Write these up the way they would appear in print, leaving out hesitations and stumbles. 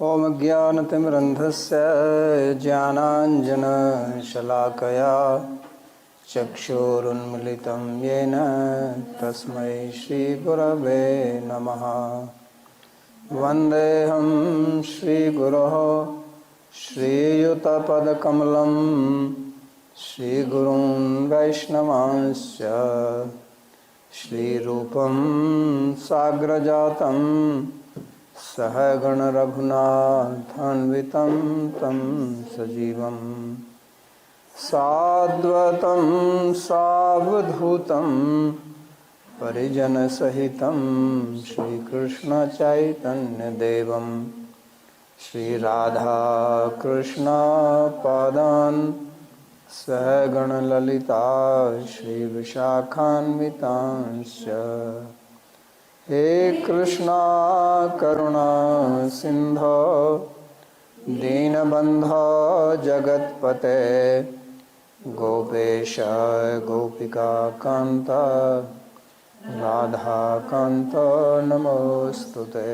ॐ ज्ञानतिमिरन्धस्य ज्ञानाञ्जनशलाकया चक्षुरुन्मिलितं येन तस्मै श्रीगुरवे नमः। वन्देऽहं श्रीगुरोः श्रीयुतपदकमलं श्रीगुरून् वैष्णवांश्च श्रीरूपं साग्रजातं सहगण रघुनाथान्वितं तं सजीवं साद्वतं सावधूतं परिजनसहितं श्रीकृष्ण चैतन्यदेवं श्रीराधाकृष्णपादान् सहगण ललिता श्रीविशाखान्वितांश्च। हे कृष्णा करुणा सिंधो दीनबंधो जगत्पते गोपेश गोपिका कांत राधा कांत नमोस्तुते।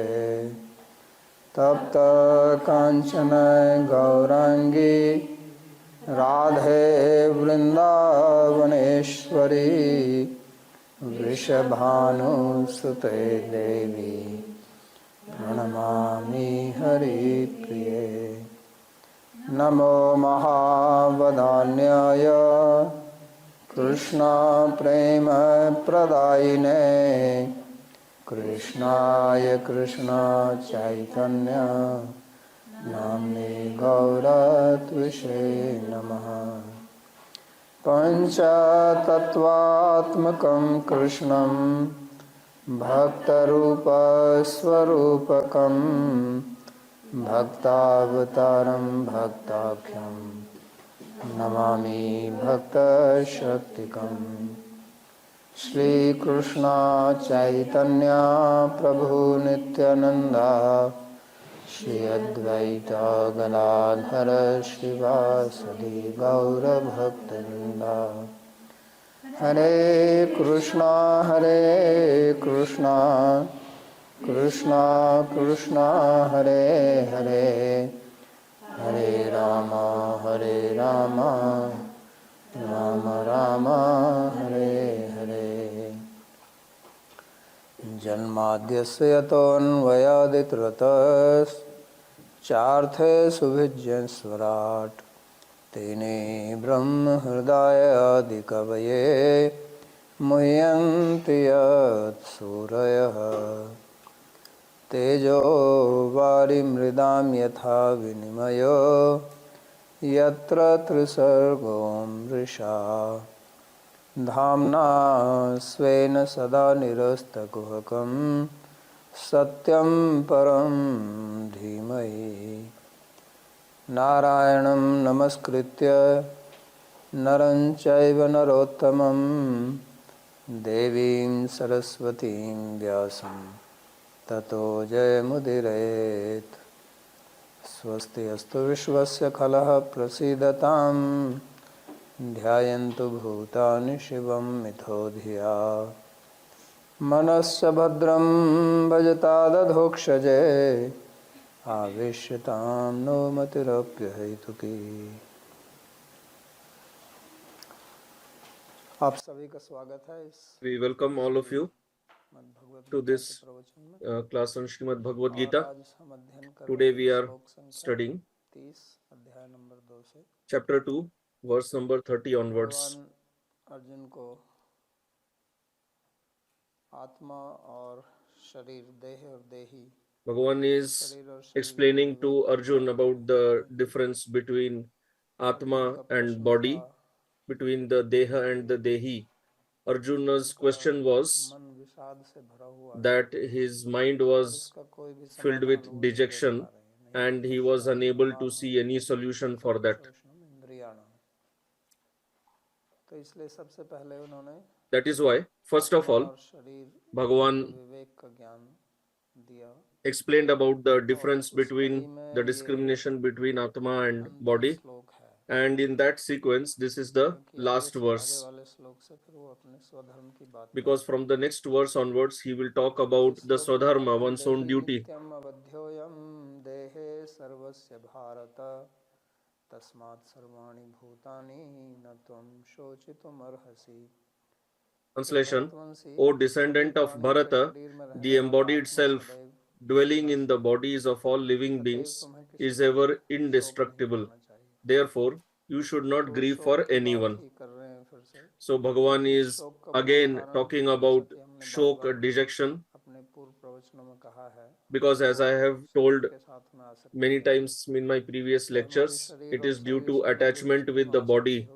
तप्त कांचन गौरांगी राधे वृंदावनेश्वरी वृषभानुसुते देवी प्रणमामि हरिप्रिये। नमो महावदान्याय कृष्णा प्रेम प्रदायिने कृष्णाय कृष्णा चैतन्य नाम्ने गौरत्विषे नमः। पंचतत्वात्मकं कृष्णं भक्तरूपस्वरूपकं भक्तावतारं भक्ताख्यं नमामि भक्तशक्तिकम्। श्रीकृष्ण चैतन्य प्रभु नित्यानंदा श्री अद्वैत गदाधर श्रीवासदि गौरभक्तवृंदा। हरे कृष्णा कृष्णा कृष्णा हरे हरे हरे राम राम राम हरे हरे। जन्माद्यस्य यतोऽन्वयादितरतश्चार्थे सुविज्ञस्वराट् तेने ब्रह्महृदाय आदिकवये मुह्यन्ति यत्सूरयः। तेजो वारिमृदां यथा विनिमयो यत्र त्रिसर्गो मृषा धाम्ना स्वेन सदा निरस्तकुहकं सत्यं परं धीमहि। नारायणं नमस्कृत्य नरं चैव नरोत्तमं देवीं सरस्वतीं व्यासं ततो जयमुदीरयेत्। स्वस्ति अस्तु विश्वस्य खलः प्रसीदतां ध्यायन्तु भूतानि शिवं मिथो धिया। मनस्य भद्रं भजता दधोक्षजे आवेश्यतां नो मतिरप्यहेतुकी। आप सभी का स्वागत है। We welcome all of you to this class on Śrīmad-Bhāgavad Gita. Today we are studying chapter 2, verse number 30 onwards. Arjun को आत्मा और शरीर देह और देही Bhagavan is explaining to Arjun about the difference between Atma and body, between the Deha and the Dehi. Arjuna's question was that his mind was filled with dejection and he was unable to see any solution for that. That is why, first of all, Bhagavan explained about the difference between the discrimination between Atma and body. And in that sequence, this is the last verse. Because from the next verse onwards, he will talk about the Swadharma, one's own duty. सर्वस्य भारत तस्मात् सर्वाणि भूतानि न त्वं शोचितुमर्हसि. Translation: O descendant of Bharata, the embodied self dwelling in the bodies of all living beings is ever indestructible. Therefore, you should not grieve for anyone. So Bhagavan is again talking about shok, dejection, because as I have told many times in my previous lectures, it is due to attachment with the body.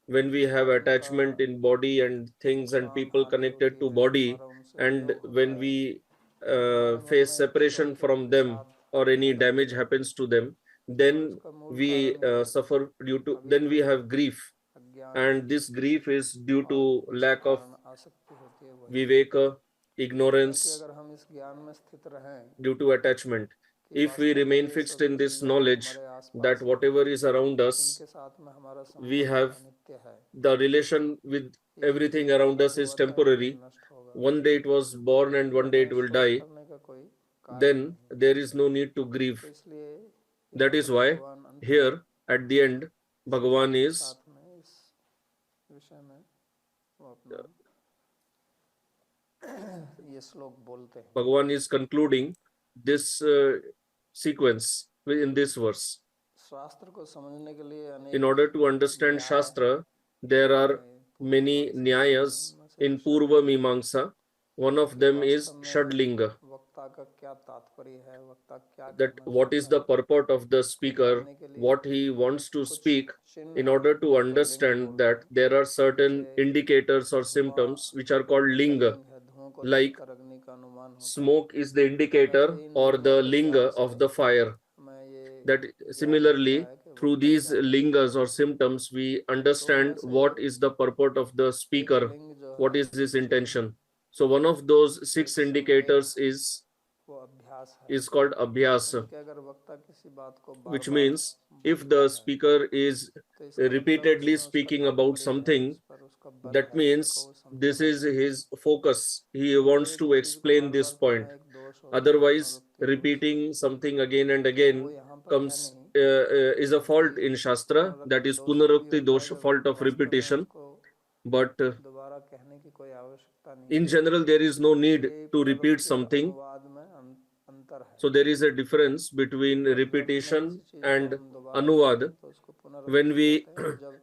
When we have attachment in body and things and people connected to body, and when we face separation from them or any damage happens to them, then we suffer due to, then we have grief, and this grief is due to lack of viveka, ignorance, due to attachment. If we remain fixed in this knowledge that whatever is around us, we have the relation with everything around us is temporary. One day it was born and one day it will die. Then there is no need to grieve. That is why here at the end, Bhagavan is Bhagavan is concluding this sequence in this verse. In order to understand Shastra, there are many Nyayas in Purva Mimamsa. One of them is Shadlinga. That what is the purport of the speaker, what he wants to speak. In order to understand that, there are certain indicators or symptoms which are called Linga. Like smoke is the indicator or the linga of the fire. That similarly, through these lingas or symptoms, we understand what is the purport of the speaker, what is his intention. So one of those 6 indicators is called abhyasa, which means if the speaker is repeatedly speaking about something, that means this is his focus. He wants to explain this point. Otherwise, repeating something again and again comes is a fault in Shastra, that is punarukti dosha, fault of repetition. But in general, there is no need to repeat something. So there is a difference between repetition and anuvad. When we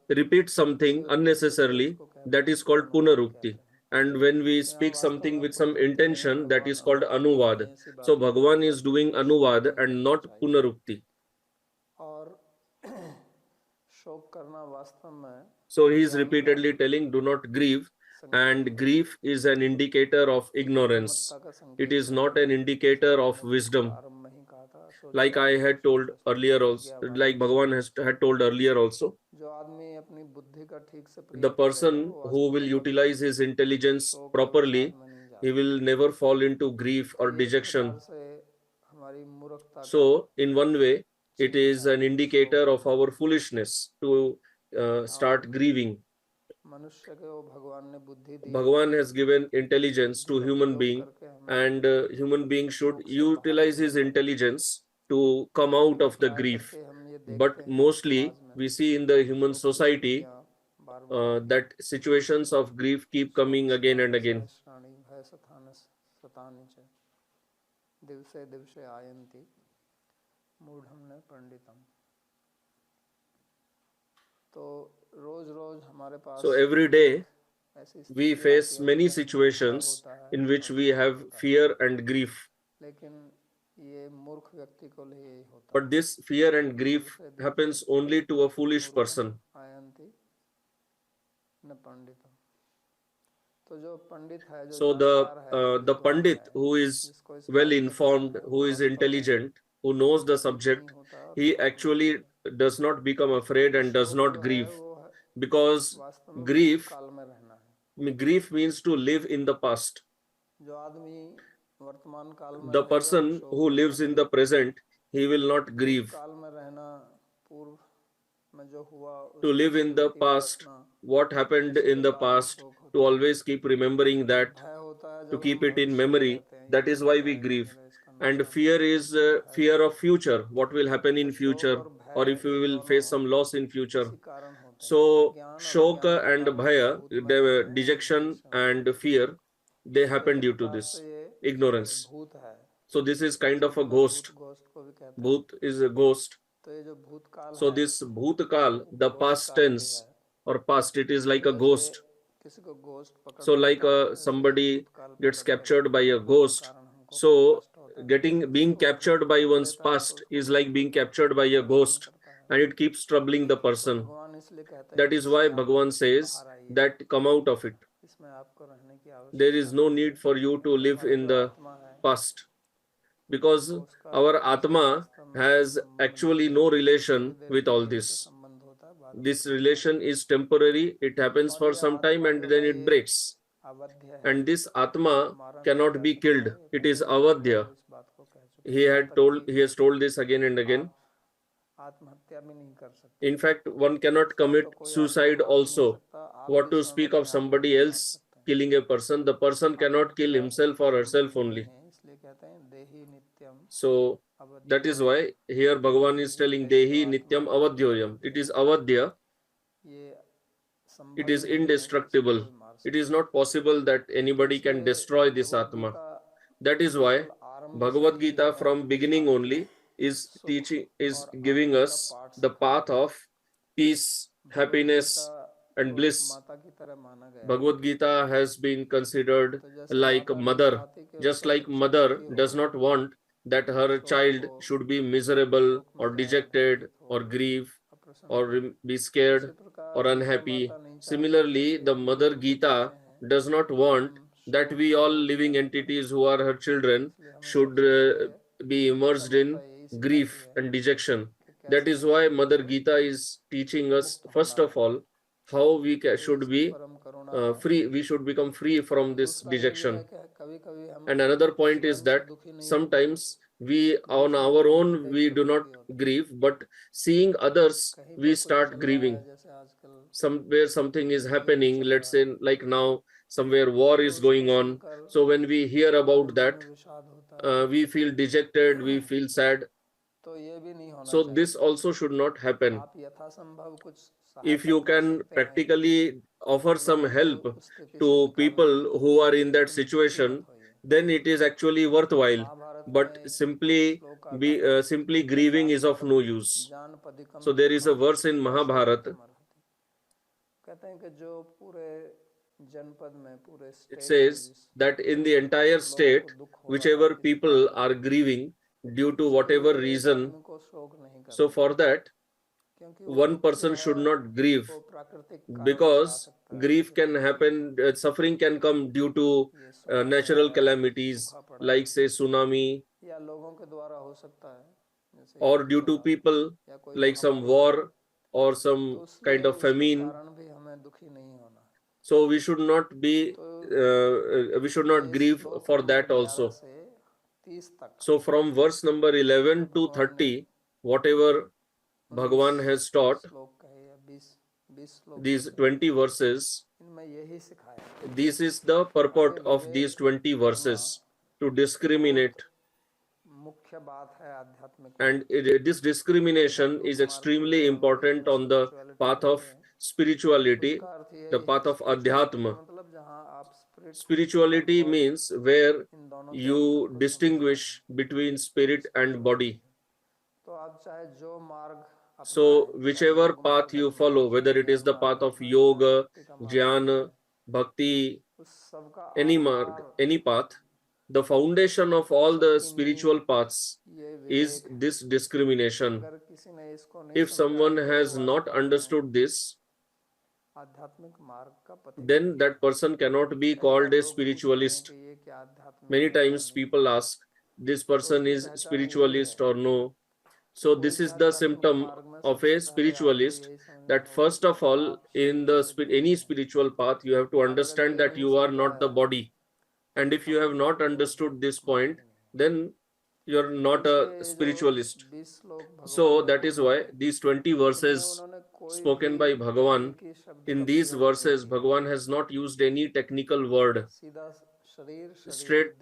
repeat something unnecessarily, that is called punarukti. And when we speak something with some intention, that is called anuvad. So Bhagavan is doing anuvad and not punarukti. So he is repeatedly telling, do not grieve. And grief is an indicator of ignorance. It is not an indicator of wisdom. Like I had told earlier also, like Bhagavan had told earlier also, the person who will utilize his intelligence properly, he will never fall into grief or dejection. So in one way, it is an indicator of our foolishness to start grieving. Bhagavan has given intelligence to human being, and human being should utilize his intelligence to come out of the grief. But mostly we see in the human society that situations of grief keep coming again and again. So every day we face many situations in which we have fear and grief. But this fear and grief happens only to a foolish person. So the Pandit who is well informed, who is intelligent, who knows the subject, he actually does not become afraid and does not grieve, because grief means to live in the past. The person who lives in the present, he will not grieve. To live in the past, what happened in the past, to always keep remembering that, to keep it in memory, that is why we grieve. And fear is fear of future, what will happen in future, or if you will face some loss in future. So shoka and bhaya, the dejection and fear, they happen due to this ignorance. So this is kind of a ghost. Bhut is a ghost. So this bhutkal, the past tense or past, it is like a ghost. So like somebody gets captured by a ghost. So being captured by one's past is like being captured by a ghost, and it keeps troubling the person. That is why Bhagavan says that come out of it. There is no need for you to live in the past, because our Atma has actually no relation with all this. This relation is temporary, it happens for some time and then it breaks. And this Atma cannot be killed. It is avadhya. He has told this again and again. In fact, one cannot commit suicide also. What to speak of somebody else killing a person? The person cannot kill himself or herself only. So that is why here Bhagavan is telling Dehi Nityam Avadhyoyam. It is avadhya. It is indestructible. It is not possible that anybody can destroy this Atma. That is why Bhagavad Gita from beginning only is giving us the path of peace, happiness and bliss. Bhagavad Gita has been considered like mother. Just like mother does not want that her child should be miserable or dejected or grieve or be scared or unhappy. Similarly, the Mother Gita does not want that we all living entities who are her children should be immersed in grief and dejection. That is why Mother Gita is teaching us, first of all, how we should be free. We should become free from this dejection. And another point is that sometimes we on our own we do not grieve, but seeing others we start grieving. Somewhere something is happening, let's say like now somewhere war is going on. So when we hear about that, we feel dejected, we feel sad. So this also should not happen. If you can practically offer some help to people who are in that situation, then it is actually worthwhile. But simply grieving is of no use. So there is a verse in Mahabharata. It says that in the entire state, whichever people are grieving due to whatever reason, so for that, one person should not grieve, because grief can happen, suffering can come due to natural calamities like say tsunami, or due to people like some war or some kind of famine. So we should not grieve for that also. So from verse number 11 to 30, whatever Bhagavan has taught, these 20 verses, this is the purport of these 20 verses, to discriminate. And this discrimination is extremely important on the path of spirituality, the path of Adhyatma. Spirituality means where you distinguish between spirit and body. So whichever path you follow, whether it is the path of yoga, jnana, bhakti, any marg, any path, the foundation of all the spiritual paths is this discrimination. If someone has not understood this, then that person cannot be called a spiritualist. Many times people ask, this person is spiritualist or no? So this is the symptom of a spiritualist, that first of all, in any spiritual path, you have to understand that you are not the body. And if you have not understood this point, then you're not a spiritualist. So that is why these 20 verses spoken by Bhagavan, in these verses, Bhagavan has not used any technical word.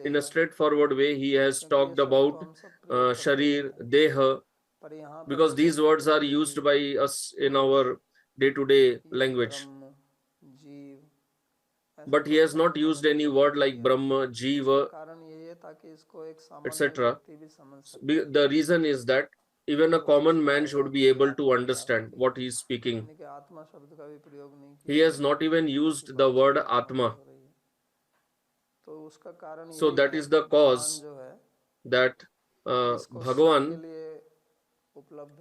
in a straightforward way, he has talked about Sharir, Deha, because these words are used by us in our day-to-day language. But he has not used any word like Brahma, Jiva, etc. The reason is that even a common man should be able to understand what he is speaking. He has not even used the word Atma. So that is the cause that Bhagavan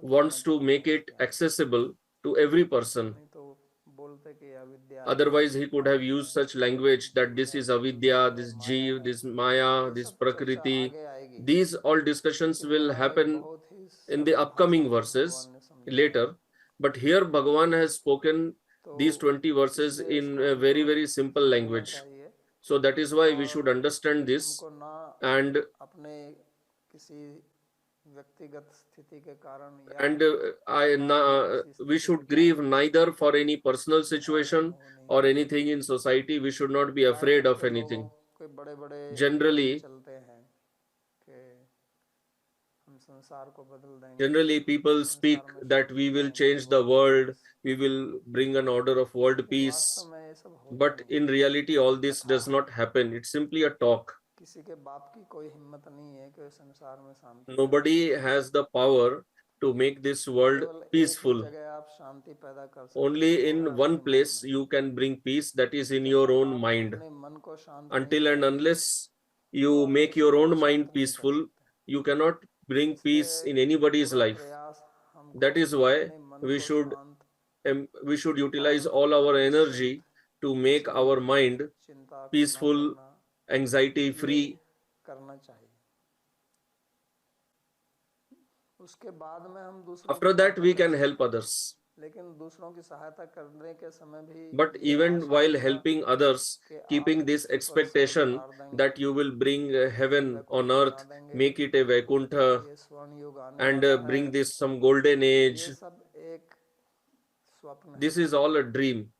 wants to make it accessible to every person. Otherwise, he could have used such language that this is avidya, this Jiv, this Maya, this Prakriti. These all discussions will happen in the upcoming verses later. But here Bhagavan has spoken these 20 verses in a very, very simple language. So that is why we should understand this, and we should grieve neither for any personal situation or anything in society. We should not be afraid of anything. Generally, people speak that we will change the world, we will bring an order of world peace. But in reality, all this does not happen. It's simply a talk. Nobody has the power to make this world peaceful. Only in one place you can bring peace, that is in your own mind. Until and unless you make your own mind peaceful, you cannot bring peace in anybody's life. That is why we should utilize all our energy to make our mind peaceful, anxiety free. After that, we can help others. But even while helping others, keeping this expectation that you will bring heaven on earth, make it a Vaikuntha, and bring this some golden age, this is all a dream.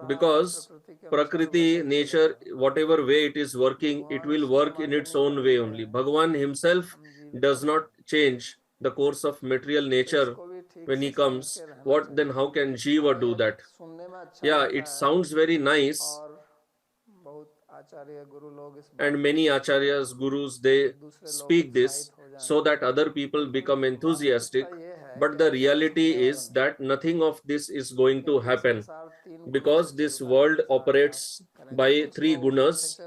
Because Prakriti, nature, whatever way it is working, it will work in its own way only. Bhagavan himself does not change the course of material nature when he comes. Then how can Jiva do that? Yeah, it sounds very nice. And many acharyas, gurus, they speak this so that other people become enthusiastic. But the reality is that nothing of this is going to happen, because this world operates by three gunas,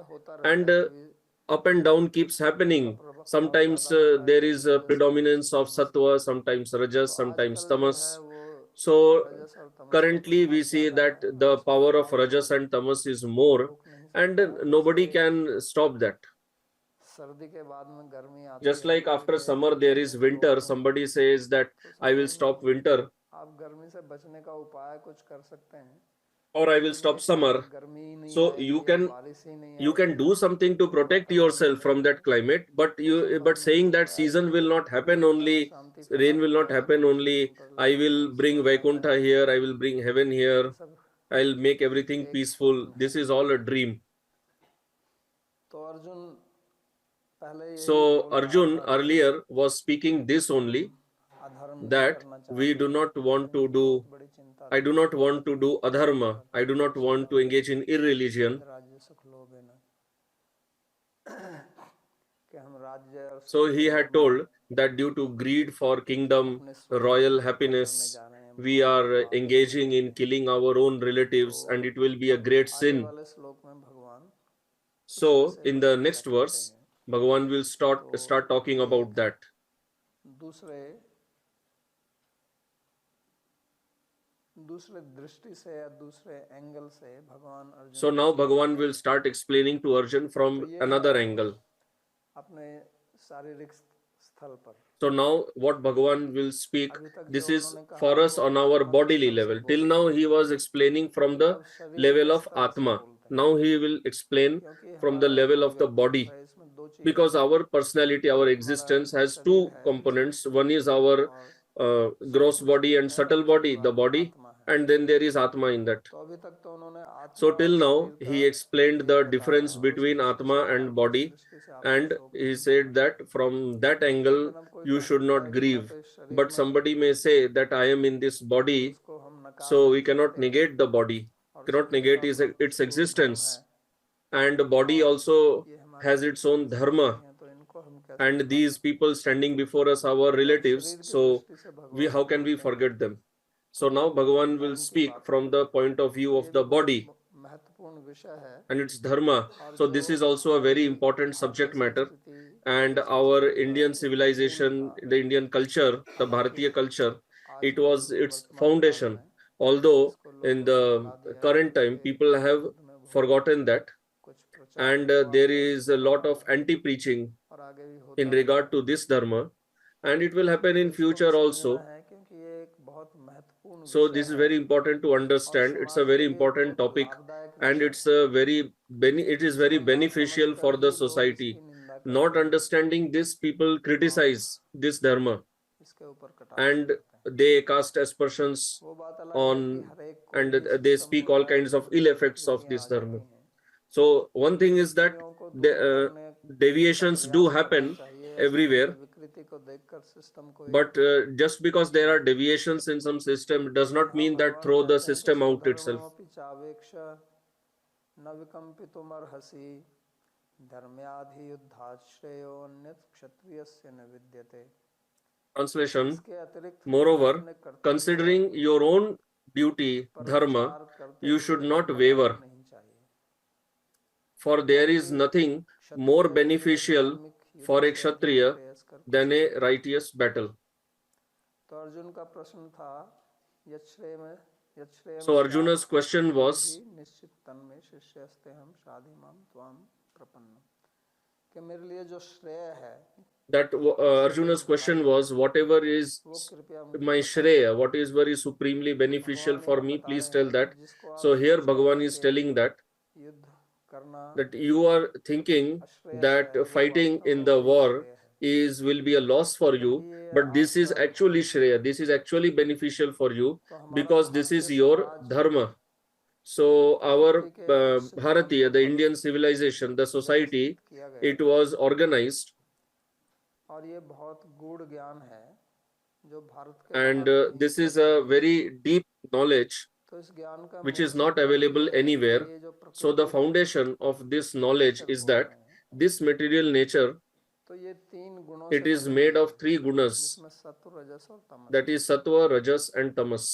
and up and down keeps happening. Sometimes there is a predominance of sattva, sometimes rajas, sometimes tamas. So currently we see that the power of rajas and tamas is more, and nobody can stop that. Just like after summer there is winter, somebody says that I will stop winter, or I will stop summer. So you can do something to protect yourself from that climate, but saying that season will not happen only, rain will not happen only, I will bring Vaikuntha here, I will bring heaven here, I'll make everything peaceful. This is all a dream. So Arjun earlier was speaking this only, that I do not want to do adharma, I do not want to engage in irreligion. So he had told that due to greed for kingdom, royal happiness, we are engaging in killing our own relatives, and it will be a great sin. So in the next verse, Bhagavan will start talking about that. So now Bhagavan will start explaining to Arjun from another angle. So now what Bhagavan will speak, this is for us on our bodily level. Till now he was explaining from the level of Atma. Now he will explain from the level of the body, because our personality, our existence has two components. One is our gross body and subtle body, the body, and then there is Atma in that. तो अभी तक तो उन्होंने आत्मा So और till now, शरीर he का explained भेद the बताया difference और उस between दृष्टि Atma से and आत्मा की body, दृष्टि से आपको and शोक he नहीं said होना that चाहिए। from that angle, लेकिन अब कोई you कह should सकता not है कि मैं grieve. तो इस शरीर But में हूँ, somebody may say that I am in this तो body, उसको हम नकार so we नहीं cannot सकते negate the body, और cannot शरीर negate का its कुछ गुण धर्म existence. है And body और also ये हमारे has its own संबंधी dharma. हैं, तो इनको हम कैसे And भुला these सकते people standing before us, our हैं। तो relatives, शरीर की so दृष्टि से we how भगवान can we बोलते हैं forget them? तो So now ये Bhagavan will धर्म की speak बात from होगी। the point of view तो of ये भी the बहुत body महत्वपूर्ण विषय है and its dharma. और So जो this is also a very हमारी important भारतीय subject matter. संस्कृति, And भारतीय our संस्कृति का Indian एक मूल civilization, था, the Indian culture, the हालांकि Bharatiya culture, आज it के was its वर्तमान काल foundation. में Although इसको in लोगों the ने भुला दिया है, current time, इसके people have विरुद्ध में बहुत forgotten that, कुछ प्रचार and हुआ there है, is a हो lot रहा of है anti-preaching और आगे भी in होता regard to रहेगा। this dharma, and it will happen तो in इसको भी future समझना also. है क्योंकि ये एक बहुत महत्वपूर्ण So विषय this is है very important to और understand. It's a समाज के very लिए important बहुत topic, लाभदायक and विषय it's है, a very it is very जिसको ना beneficial समझकर for the ही लोग society. इसकी निंदा Not करते हैं understanding this, people criticize this dharma इसके ऊपर कटाक्ष and करते हैं। they cast aspersions वो बात अलग है on, कि हर एक को and he they system speak में all बैठ kinds of करके ill कुछ effects of त्रुटियां this आ dharma. जाती हैं, So one तो thing उन is that त्रुटियों को दूर करने का deviations do प्रयास करना happen चाहिए। ऐसा नहीं everywhere, कि विकृति को देखकर सिस्टम को ही but just because there are deviations in some system does not यहाँ mean that भगवान throw the कहते हैं कि system out itself. स्वधर्ममपि चावेक्ष न विकम्पितुमर्हसि धर्म्याधि युद्धात् श्रेयो अन्यत् क्षत्रियस्य न विद्यते। Translation: इसके अतिरिक्त हमें moreover, अपने कर्तव्य considering your own duty, पर dharma, विचार करते you should हुए not बढ़ाना waver, नहीं चाहिए, for there is क्योंकि nothing more क्षत्रिय के लिए beneficial धार्मिक युद्ध for a से अधिक kshatriya श्रेयस्कर कुछ than a नहीं है। righteous battle. तो अर्जुन का प्रश्न था यच्छ्रेय So Arjuna's question was निश्चित तन्मे शिष्यस्ते हम शाधिमाम त्वाम प्रपन्न, कि मेरे लिए जो श्रेय है that Arjuna's question was, whatever is वो कृपया मुझे my बता shreya, दो। what is very supremely तो beneficial भगवान for यहाँ me, बता please रहे tell हैं that. कि जिसको आप So here सोचते Bhagavan हैं is कि telling that युद्ध करना you are thinking अश्रेयस that है, वो fighting वास्तव in में the वही war श्रेय है, will be a loss for you, क्योंकि ये but this is आपका actually shreya, this is actually beneficial for you तो हमारा because this भारतीय is your समाज dharma. So our प्रकृति के सिद्धांतों Bharatiya, the पर Indian civilization, the society, व्यवस्थित किया गया it है was organized, और ये बहुत गूढ़ ज्ञान है जो भारत के and बाहर कहीं this is उपलब्ध a नहीं है। very deep knowledge तो इस ज्ञान का which मूल is not सिद्धांत available ये है कि anywhere. ये जो So the प्रकृति के foundation of this knowledge nature is बोल that रहे हैं, this material nature, तो ये तीन गुणों it से is बने made हुए of हैं, three gunas, जिसमें सत्व रजस और तमस that है। is sattva, rajas and tamas.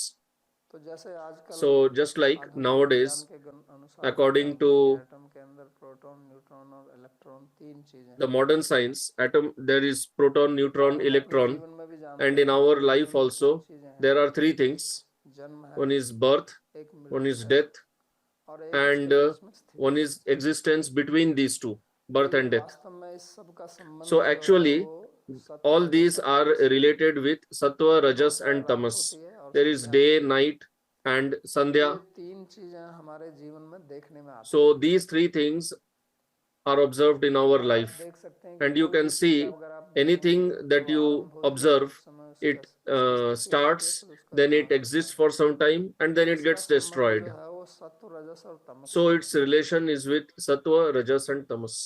तो जैसे आजकल So just like आधुनिक nowadays, विज्ञान के अनुसार हम according जानते हैं कि to एटम के अंदर प्रोटॉन न्यूट्रॉन और इलेक्ट्रॉन तीन चीजें the हैं, modern science, atom, there is proton, और neutron, हम अपने electron, जीवन में भी जानते and in हैं कि our हमारे life जीवन में तीन also चीजें हैं, there are three things. एक जन्म है, One is birth, एक one मृत्यु is है death, और एक इसके and बीच में one स्थिति है। is existence between these two, तो birth ये and death. वास्तव में इस सब का So संबंध जो है actually वो सत्व all रजस these और are Tamas, related with sattva, rajas दोपहर and रात tamas. होती है और There is संध्या day, होती है। night and तो ये sandhya. तीन चीजें हमारे जीवन में देखने में आती So हैं these three things are observed in our और आप life, देख सकते हैं कि and you कोई can भी चीज see अगर आप anything देखेंगे that तो you आरंभ होती है observe, कुछ समय, it उसकी स्थिति होती है, starts, फिर उसका then it विनाश होता exists है। for some time, and then तो it इसका gets संबंध जो destroyed. है वो सत्व रजस और तमस So से its है। relation is with sattva, rajas and tamas.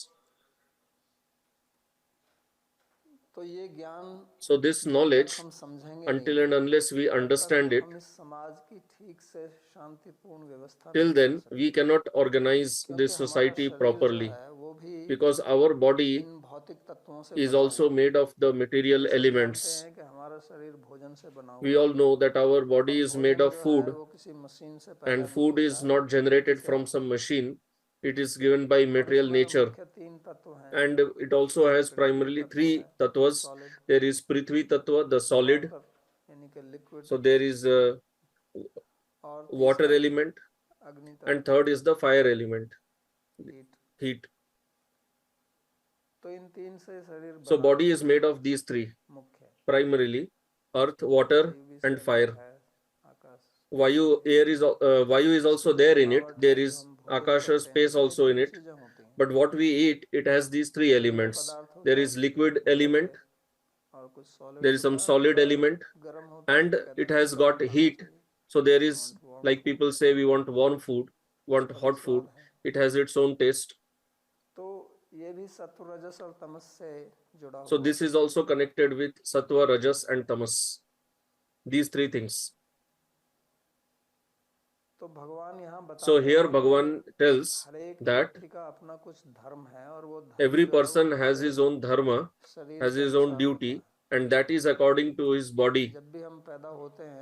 तो ये ज्ञान So this जब तक knowledge, हम समझेंगे until नहीं and unless we तब तक understand it, हम इस समाज की ठीक से शांतिपूर्ण व्यवस्था till नहीं कर then we सकते, cannot organize क्योंकि this हमारा society शरीर जो properly, है वो भी because our body इन भौतिक तत्वों से is बना also हुआ है। made of the material हम सब जानते elements. हैं कि हमारा शरीर भोजन से बना We हुआ all है know that our body और is made भोजन of जो है food, वो किसी मशीन से पैदा and नहीं food होता is है, not generated प्रकृति से from आता some है machine. It is given by और material इसमें nature, मुख्य तीन तत्व हैं। and it also has Prithvi primarily तत्व three है, tattvas. Solid, There is Prithvi tattva, the solid. Water यानी कि liquid, So there is a और water तीसरा element, अग्नि and तत्व, third is the fire element, heat. heat. तो इन तीन से शरीर So बना body is made of these three, मुख्य, primarily earth, water वायु भी and इसके अंदर fire. है, आकाश, Vayu is also इसकी there in it. बनावट There है जो is हम भोजन akasha, करते हैं, space तो ये also in तीन it. चीजें होती हैं। But what we eat, it has these three जलीय elements. पदार्थ होता There है is कुछ liquid गैसें, element, और कुछ सॉलिड there is some होता है, solid और element, गर्म होता है and तो कहते it हैं कि has गर्म got खाना heat. चाहिए। So there is, like people say, we want warm food, want hot food. It has its own taste. So this is also connected with sattva, rajas and tamas. These three things. So here Bhagavan tells that every person has his own dharma, has his own duty, and that is according to his body.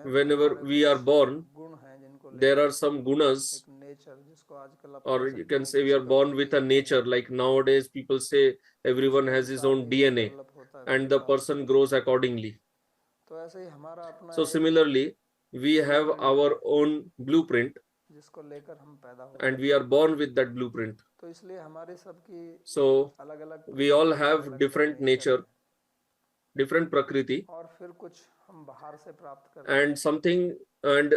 Whenever we are born, there are some gunas, or you can say we are born with a nature. Like nowadays people say everyone has his own DNA and the person grows accordingly. So similarly, we have our own blueprint and we are born with that blueprint. So we all have different nature, different prakriti, and something, and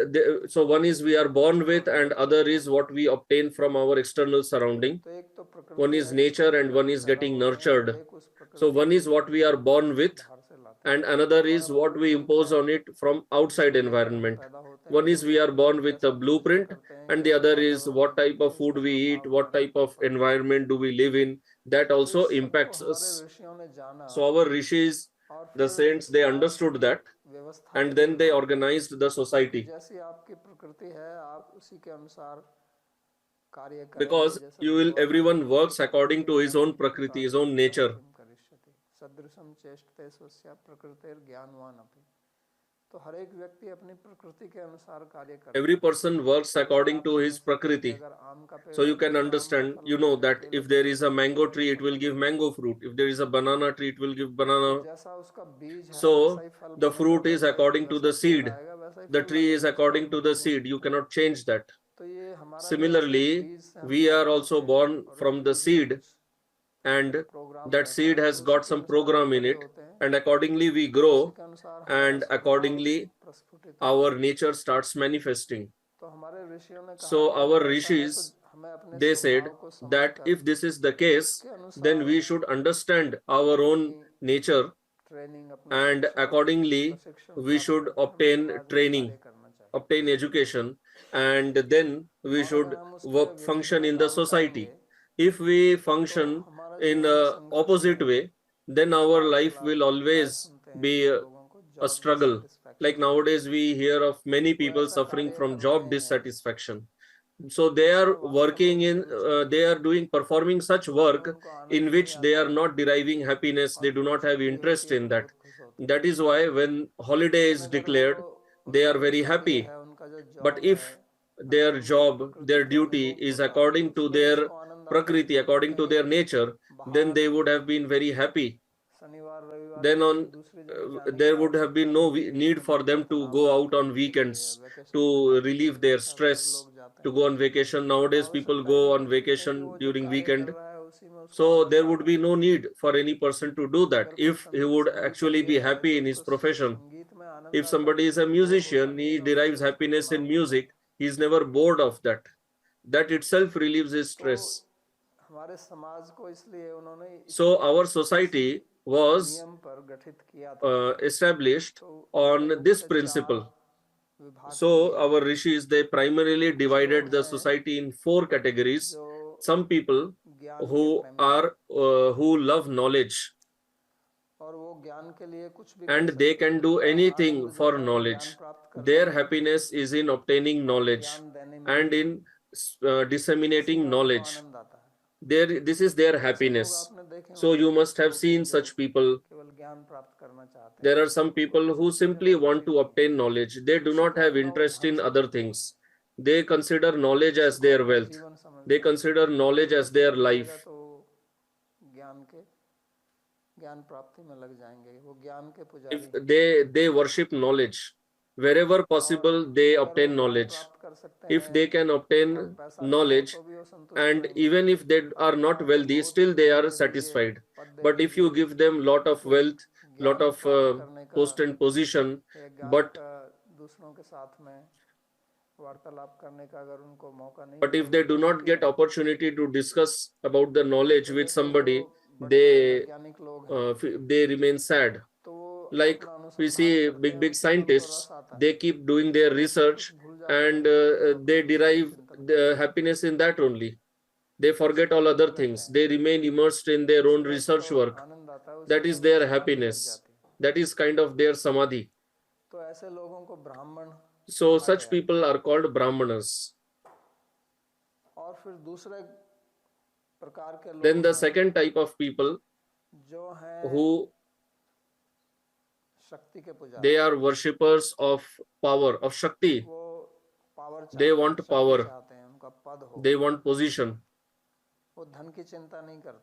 so one is we are born with and other is what we obtain from our external surrounding. One is nature and one is getting nurtured. So one is what we are born with and another is what we impose on it from outside environment. One is we are born with a blueprint and the other is what type of food we eat, what type of environment do we live in, that also impacts us. So our rishis, the saints, they understood that and then they organized the society. Because everyone works according to his own prakriti, his own nature. Every person works according to his prakriti. So you can understand, you know, that if there is a mango tree, it will give mango fruit. If there is a banana tree, it will give banana. So the fruit is according to the seed. The tree is according to the seed. You cannot change that. Similarly, we are also born from the seed, and that seed has got some program in it, and accordingly we grow, and accordingly our nature starts manifesting. So our rishis, they said that if this is the case, then we should understand our own nature and accordingly we should obtain training, obtain education, and then we should function in the society. If we function in the opposite way, then our life will always be a struggle. Like nowadays we hear of many people suffering from job dissatisfaction. So they are working in, they are performing such work in which they are not deriving happiness, they do not have interest in that. That is why when holiday is declared, they are very happy. But if their job, their duty is according to their prakriti, according to their nature, then they would have been very happy. Then there would have been no need for them to go out on weekends to relieve their stress, to go on vacation. Nowadays people go on vacation during weekend. So there would be no need for any person to do that if he would actually be happy in his profession. If somebody is a musician, he derives happiness in music, he is never bored of that. That itself relieves his stress. So our society was established on this principle. So our rishis, they primarily divided the society in 4 categories. Some people who love knowledge, and they can do anything for knowledge. Their happiness is in obtaining knowledge and in disseminating knowledge. This is their happiness. So you must have seen such people. There are some people who simply want to obtain knowledge. They do not have interest in other things. They consider knowledge as their wealth. They consider knowledge as their life. If they worship knowledge, wherever possible they obtain knowledge. If they can obtain knowledge, and even if they are not wealthy, still they are satisfied. But if you give them lot of wealth, lot of post and position, but if they do not get opportunity to discuss about the knowledge with somebody, they remain sad. Like we see big scientists, they keep doing their research and they derive the happiness in that only. They forget all other things. They remain immersed in their own research work. That is their happiness. That is kind of their samadhi. So such people are called Brahmanas. Then the second type of people who they are worshippers of power, of Shakti. They want power. They want position.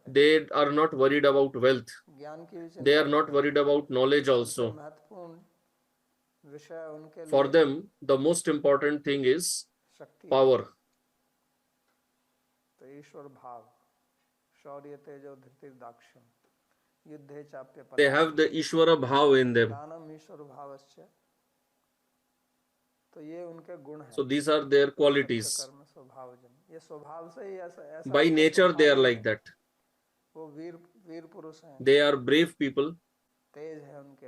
They are not worried about wealth. They are not worried about knowledge also. For them, the most important thing is power. They have the Ishvara Bhav in them. So these are their qualities. By nature, they are like that. They are brave people.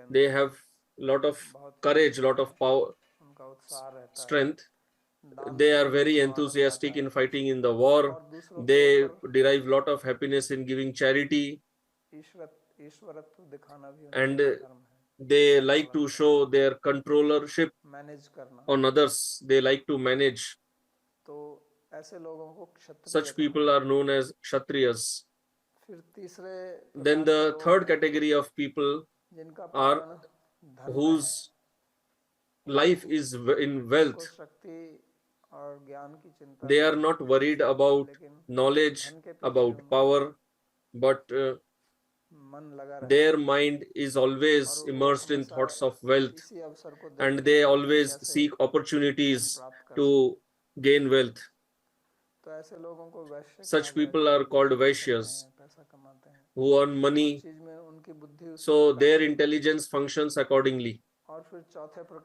They have lot of courage, lot of power, strength. They are very enthusiastic in fighting in the war. They derive lot of happiness in giving charity. And they like to show their controllership on others. They like to manage. Such people are known as Kshatriyas. Then the third category of people are whose life is in wealth. They are not worried about knowledge, about power, but their mind is always immersed in thoughts of wealth, and they always seek opportunities to gain wealth. Such people are called Vaishyas, who earn money, so their intelligence functions accordingly.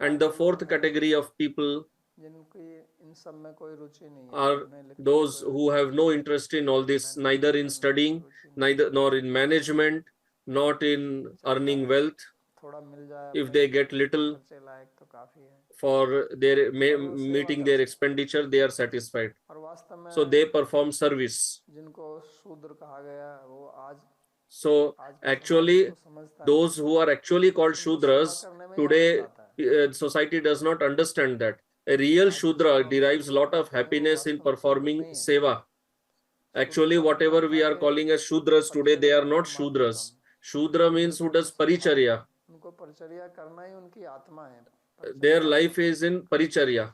And the fourth category of people are those who have no interest in all this, neither in studying, nor in management, not in earning wealth. If they get little for their meeting their expenditure, they are satisfied. So they perform service. So actually, those who are actually called Shudras, today society does not understand that. A real Shudra derives a lot of happiness in performing seva. Actually, whatever we are calling as Shudras today, they are not Shudras. Shudra means who does Paricharya. Their life is in Paricharya.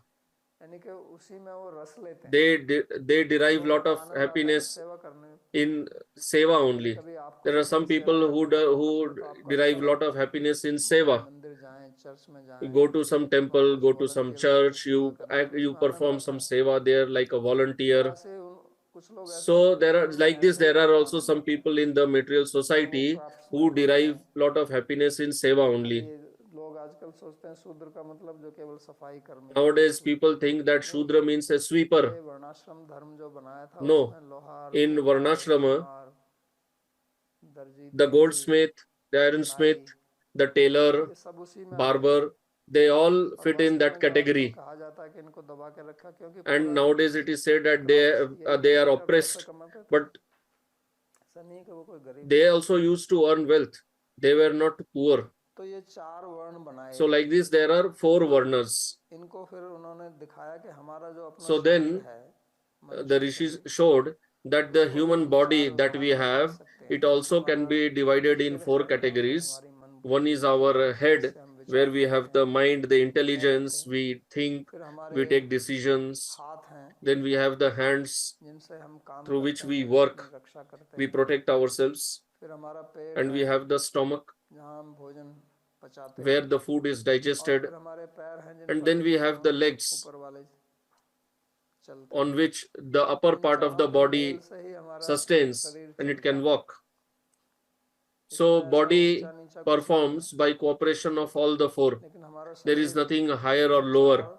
They derive a lot of happiness in seva only. There are some people who derive a lot of happiness in seva. You go to some temple, go to some church, you perform some seva there like a volunteer. So there are like this. There are also some people in the material society who derive a lot of happiness in seva only. Nowadays, people think that Shudra means a sweeper. No, in Varnashrama, the goldsmith, the ironsmith, the tailor, barber, they all fit in that category. And nowadays it is said that they are oppressed, but they also used to earn wealth. They were not poor. So like this, there are 4 varnas. So then the rishis showed that the human body that we have, it also can be divided in 4 categories. One is our head, where we have the mind, the intelligence, we think, we take decisions. Then we have the hands through which we work, we protect ourselves. And we have the stomach, where the food is digested. And then we have the legs, on which the upper part of the body sustains and it can walk. So body performs by cooperation of all the 4. There is nothing higher or lower,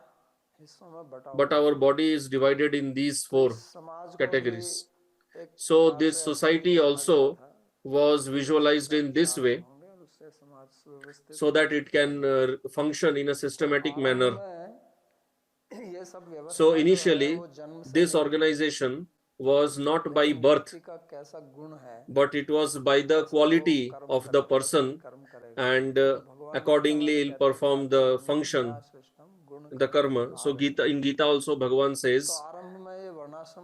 but our body is divided in these 4 categories. So this society also was visualized in this way, so that it can function in a systematic manner. So initially, this organization was not by birth, but it was by the quality of the person, and accordingly he'll perform the function, the karma. So in Gita also Bhagavan says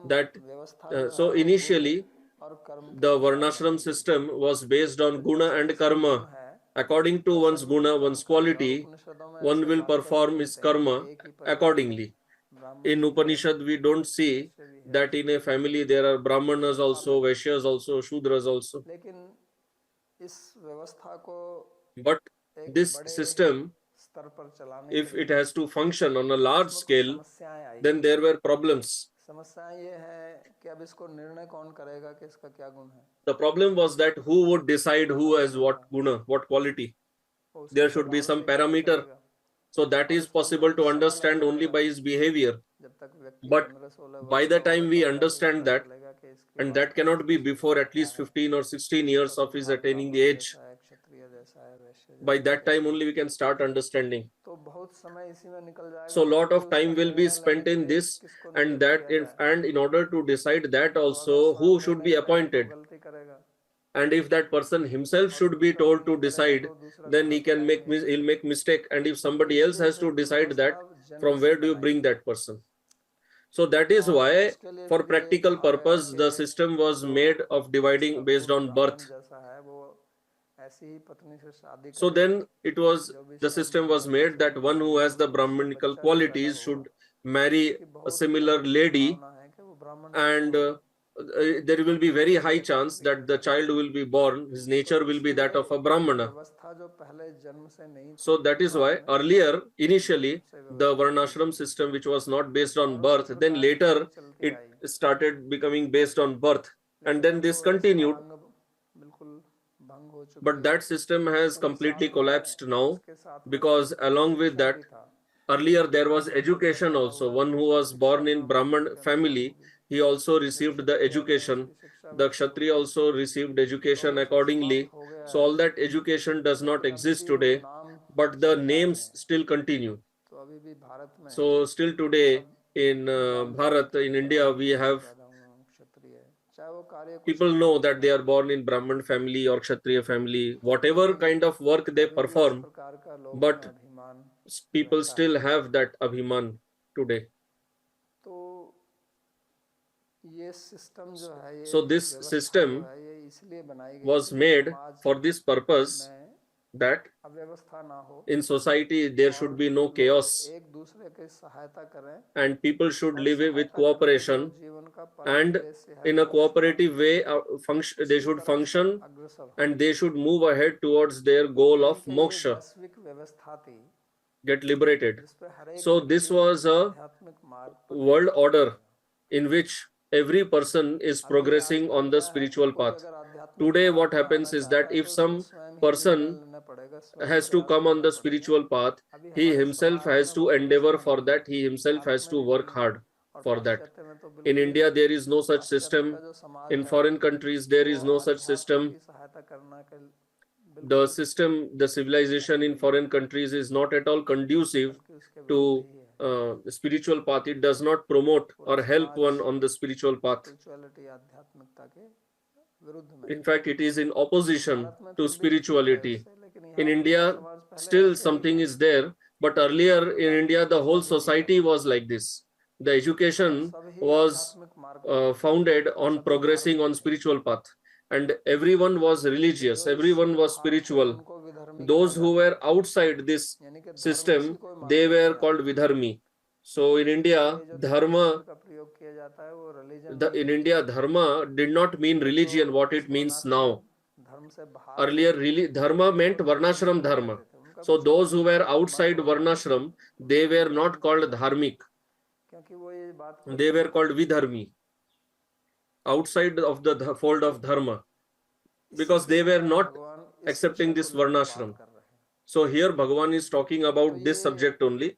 that so initially the varnashram system was based on guna and karma. According to one's guna, one's quality, one will perform his karma accordingly. In Upanishad, we don't see that in a family there are Brahmanas also, Vaishyas also, Shudras also. But this system, if it has to function on a large scale, then there were problems. The problem was that who would decide who has what guna, what quality? There should be some parameter. So that is possible to understand only by his behavior. But by the time we understand that, and that cannot be before at least 15 or 16 years of his attaining the age, by that time only we can start understanding. So a lot of time will be spent in this and that, and in order to decide that also who should be appointed. And if that person himself should be told to decide, then he'll make mistake. And if somebody else has to decide that, from where do you bring that person? So that is why, for practical purpose, the system was made of dividing based on birth. So then the system was made that one who has the Brahmanical qualities should marry a similar lady, and there will be very high chance that the child will be born, his nature will be that of a Brahmana. So that is why earlier, initially, the Varnashram system, which was not based on birth, then later it started becoming based on birth, and then this continued. But that system has completely collapsed now, because along with that, earlier there was education also. One who was born in Brahman family, he also received the education. The Kshatriya also received education accordingly. So all that education does not exist today, but the names still continue. So still today in Bharat, in India, we have people know that they are born in Brahman family or Kshatriya family, whatever kind of work they perform, but people still have that abhiman today. So this system was made for this purpose, that in society there should be no chaos and people should live with cooperation, and in a cooperative way they should function and they should move ahead towards their goal of moksha, get liberated. So this was a world order in which every person is progressing on the spiritual path. Today what happens is that if some person has to come on the spiritual path, he himself has to endeavor for that, he himself has to work hard for that. In India there is no such system. In foreign countries there is no such system. The civilization in foreign countries is not at all conducive to the spiritual path. It does not promote or help one on the spiritual path. In fact, it is in opposition to spirituality. In India, still something is there, but earlier in India, the whole society was like this. The education was founded on progressing on spiritual path, and everyone was religious, everyone was spiritual. Those who were outside this system, they were called vidharmi. So in India, dharma did not mean religion what it means now. Earlier, dharma meant varnashram dharma. So those who were outside varnashram, they were not called dharmik. They were called vidharmi, outside of the fold of dharma, because they were not accepting this varnashram. So here Bhagavan is talking about this subject only.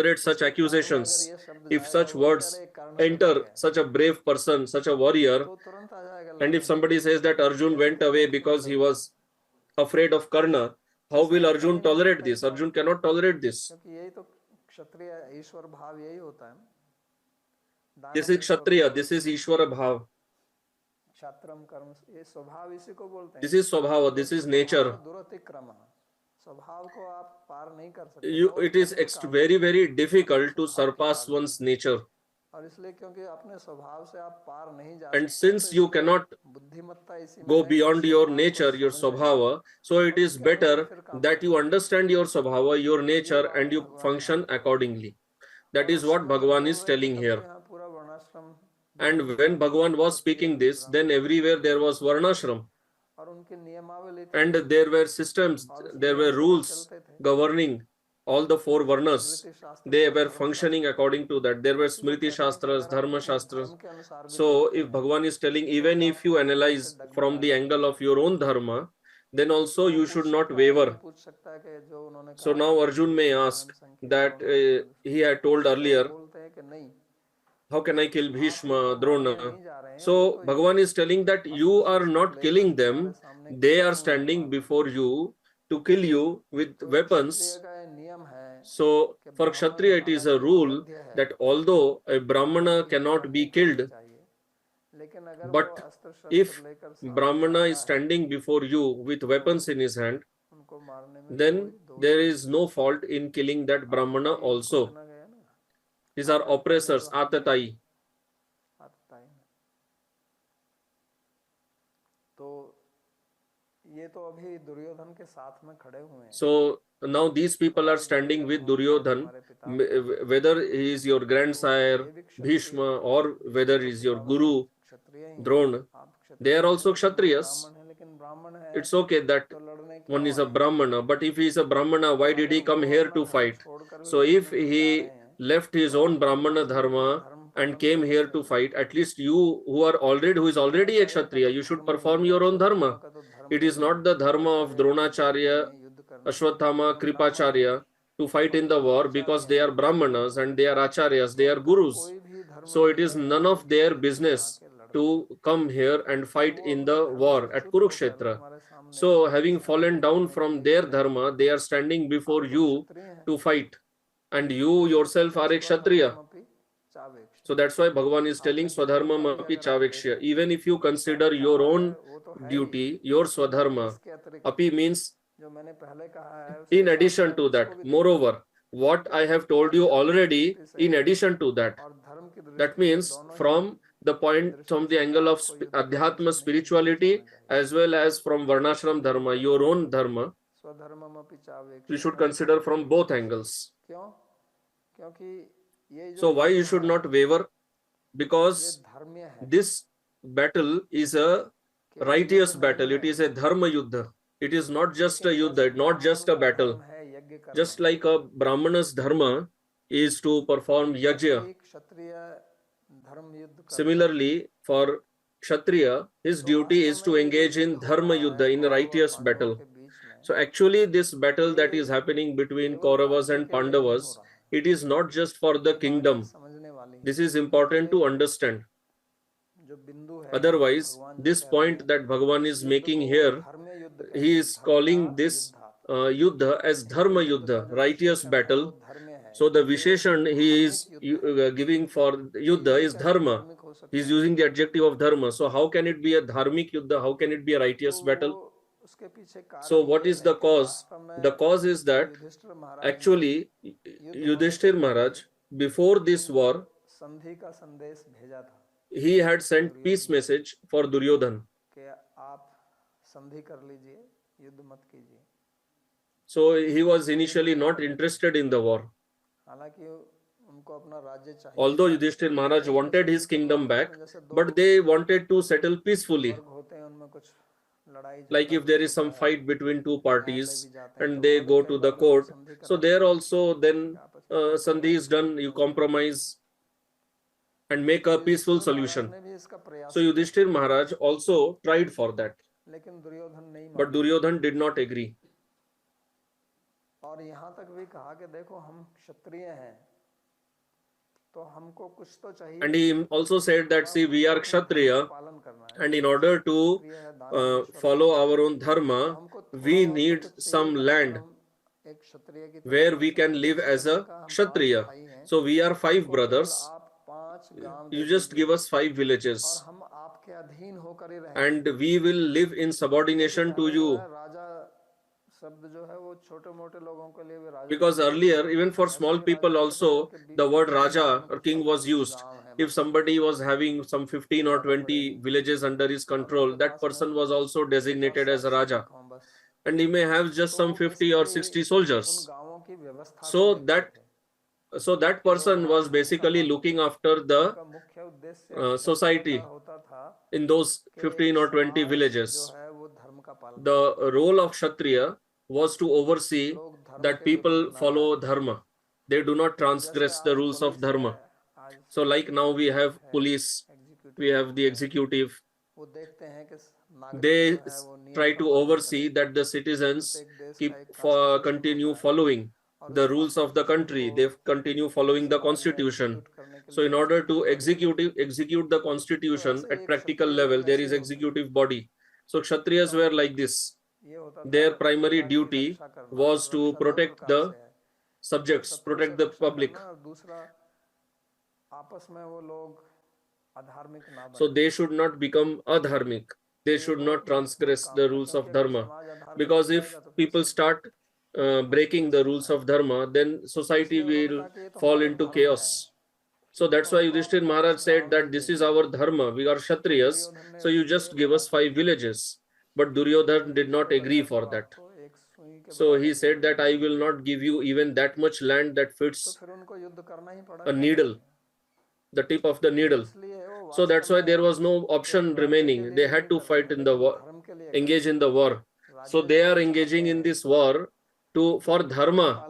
tolerate such accusations, if such words enter such a brave person, such a warrior, and if somebody says that Arjun went away because he was afraid of Karna, How will Arjun tolerate this? Arjun cannot tolerate this. क्योंकि यही तो क्षत्रिय ईश्वर भाव यही होता है ना। This is Kshatriya, this is Ishvara Bhav. क्षत्रम कर्म, ये स्वभाव इसी को बोलते हैं। This is Swabhava, this is nature. दुरतिक्रमः, स्वभाव को आप पार नहीं कर सकते। It is very, very difficult to surpass one's nature. और इसलिए क्योंकि अपने स्वभाव से आप पार नहीं जा And सकते, since you cannot बुद्धिमत्ता इसी में go है कि beyond your स्वभाव को nature, your समझ लें। Swabhava, so it is better that you understand your Swabhava, your nature, and you function accordingly. That is what Bhagavan is telling here. यहाँ पूरा वर्णाश्रम, And when Bhagavan was speaking this, then everywhere there was Varnashram. और उनकी नियमावली थी, And there were systems, there were rules governing all the four Varnas. They were functioning according to that. There were Smriti Shastras, Dharma Shastras. धर्म के अनुसार भी So if Bhagavan is telling, even if you analyze from the angle of your own dharma, then also you should not waver. पूछ सकता है कि जो उन्होंने So now Arjun may ask that he had told earlier, बोलते हैं कि नहीं, how can I kill Bhishma, Drona? So Bhagavan is telling that you are not killing them, they are standing before you to kill you with weapons. का ये नियम है So for Kshatriya it is a rule that although a Brahmana cannot be killed, चाहिए, लेकिन अगर but वो अस्त्र शस्त्र if लेकर सामने Brahmana आता is है, standing before you with weapons in his hand, उनको मारने में then कोई दोष there is no fault in killing that Brahmana also. ना गया ना, These are oppressors, Atatai. आता ही नहीं। तो ये तो अभी दुर्योधन के साथ में खड़े हुए हैं। So now these people are standing with Duryodhan, whether he is your grandsire, Bhishma, or whether he is your guru, क्षत्रिय ही हैं, Drona. आप क्षत्रिय They are also Kshatriyas. ब्राह्मण हैं, लेकिन ब्राह्मण है It's okay that तो लड़ने क्यों one is a आए? Brahmana, but if he is a Brahmana, why did he come here to fight? छोड़कर भी So if लड़ने को जा he रहे हैं, left his own Brahmana dharma and came here to fight, at least you who is already a Kshatriya, you should perform your own dharma. It is not the dharma of Dronacharya, Ashwathama, Kripacharya to fight in the war because they are Brahmanas and they are Acharyas, they are Gurus. कोई भी धर्म So it is none of their business to come here and fight in the war at Kurukshetra. So having fallen down from their dharma, they are standing before you to fight. And you yourself are a Kshatriya. So that's why Bhagavan is telling Swadharmam api chavekshya. Even if you consider your own duty, your Swadharma, api means जो मैंने पहले कहा है, in addition to that. Moreover, what I have told you already, in addition to that. और धर्म की दृष्टि That means from the point, from the angle of Adhyatma spirituality, as well as from Varnashram Dharma, your own Dharma, स्वधर्ममपि चावेक्षया। you should consider from both angles. क्यों? क्योंकि ये जो So why you should not waver? Because धर्म्य है, this battle is a righteous battle. It is a Dharma Yuddha. It is not just a Yuddha, not just a battle. है यज्ञ करना। Just like a Brahmana's Dharma is to perform Yajna. एक क्षत्रिय धर्म युद्ध करता है, Similarly, for Kshatriya, his duty is to engage in Dharma Yuddha, in a righteous battle. के बीच में So actually this battle that is happening between Kauravas and Pandavas, it is not just for the kingdom. समझने वाली है। This is important to understand. जो बिंदु है, Otherwise, this point that Bhagavan is making here, धर्म्य युद्ध he is calling this Yuddha as Dharma Yuddha, righteous battle. धर्म्य है, So the Visheshan he is giving for Yuddha is Dharma. He is using the adjective of Dharma. So how can it be a Dharmic Yuddha? How can it be a righteous battle? उसके पीछे कारण So what ये is है the कि cause? वास्तव में The cause is that Yudhishthir Maharaj actually Yudhishthir Maharaj, before this war, संधि का संदेश भेजा था he had sent peace message for Duryodhan. कि आप संधि कर लीजिए, युद्ध मत कीजिए। So he was initially not interested in the war. हालांकि उनको अपना राज्य चाहिए, Although Yudhishthir Maharaj wanted his kingdom back, but they wanted to settle peacefully. वर्ग होते हैं उनमें कुछ लड़ाई Like if there is some fight between two parties and they go to the court, so there also then Sandhi is done, you compromise and make a peaceful solution. ने भी इसका प्रयास, So Yudhishthir Maharaj also tried for that, लेकिन दुर्योधन नहीं but Duryodhan did not agree. और यहाँ तक भी कहा कि देखो हम क्षत्रिय हैं तो हमको कुछ तो चाहिए, And he also said that, see, we are Kshatriya, पालन करना है, and in order to follow our own dharma, हमको we need some land where we can live as a Kshatriya. So we are 5 brothers. You just give us 5 villages and we will live in subordination to you. Because earlier, even for small people also, the word Raja or king was used. If somebody was having some 15 or 20 villages under his control, that person was also designated as a Raja. And he may have just some 50 or 60 soldiers. So that person was basically looking after the society in those 15 or 20 villages. The role of Kshatriya was to oversee that people follow dharma. They do not transgress the rules of dharma. So like now we have police, we have the executive. They try to oversee that the citizens continue following the rules of the country. They continue following the constitution. So in order to execute the constitution at practical level, there is executive body. So Kshatriyas were like this. Their primary duty was to protect the subjects, protect the public. So they should not become adharmic. They should not transgress the rules of dharma. Because if people start breaking the rules of dharma, then society will fall into chaos. So that's why Yudhishthir Maharaj said that this is our dharma. We are Kshatriyas. So you just give us 5 villages. But Duryodhana did not agree for that. So he said that I will not give you even that much land that fits a needle, the tip of the needle. So that's why there was no option remaining. They had to fight in the war, engage in the war. So they are engaging in this war for dharma.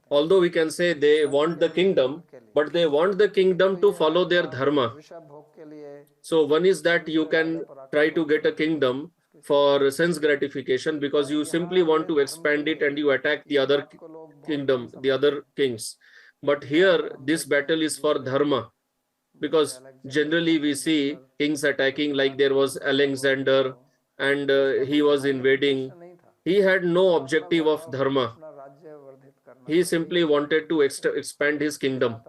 Although we can say they want the kingdom, but they want the kingdom to follow their dharma. So one is that you can try to get a kingdom for sense gratification because you simply want to expand it and you attack the other kingdom, the other kings. But here this battle is for dharma, because generally we see kings attacking, like there was Alexander and he was invading. He had no objective of dharma. He simply wanted to expand his kingdom.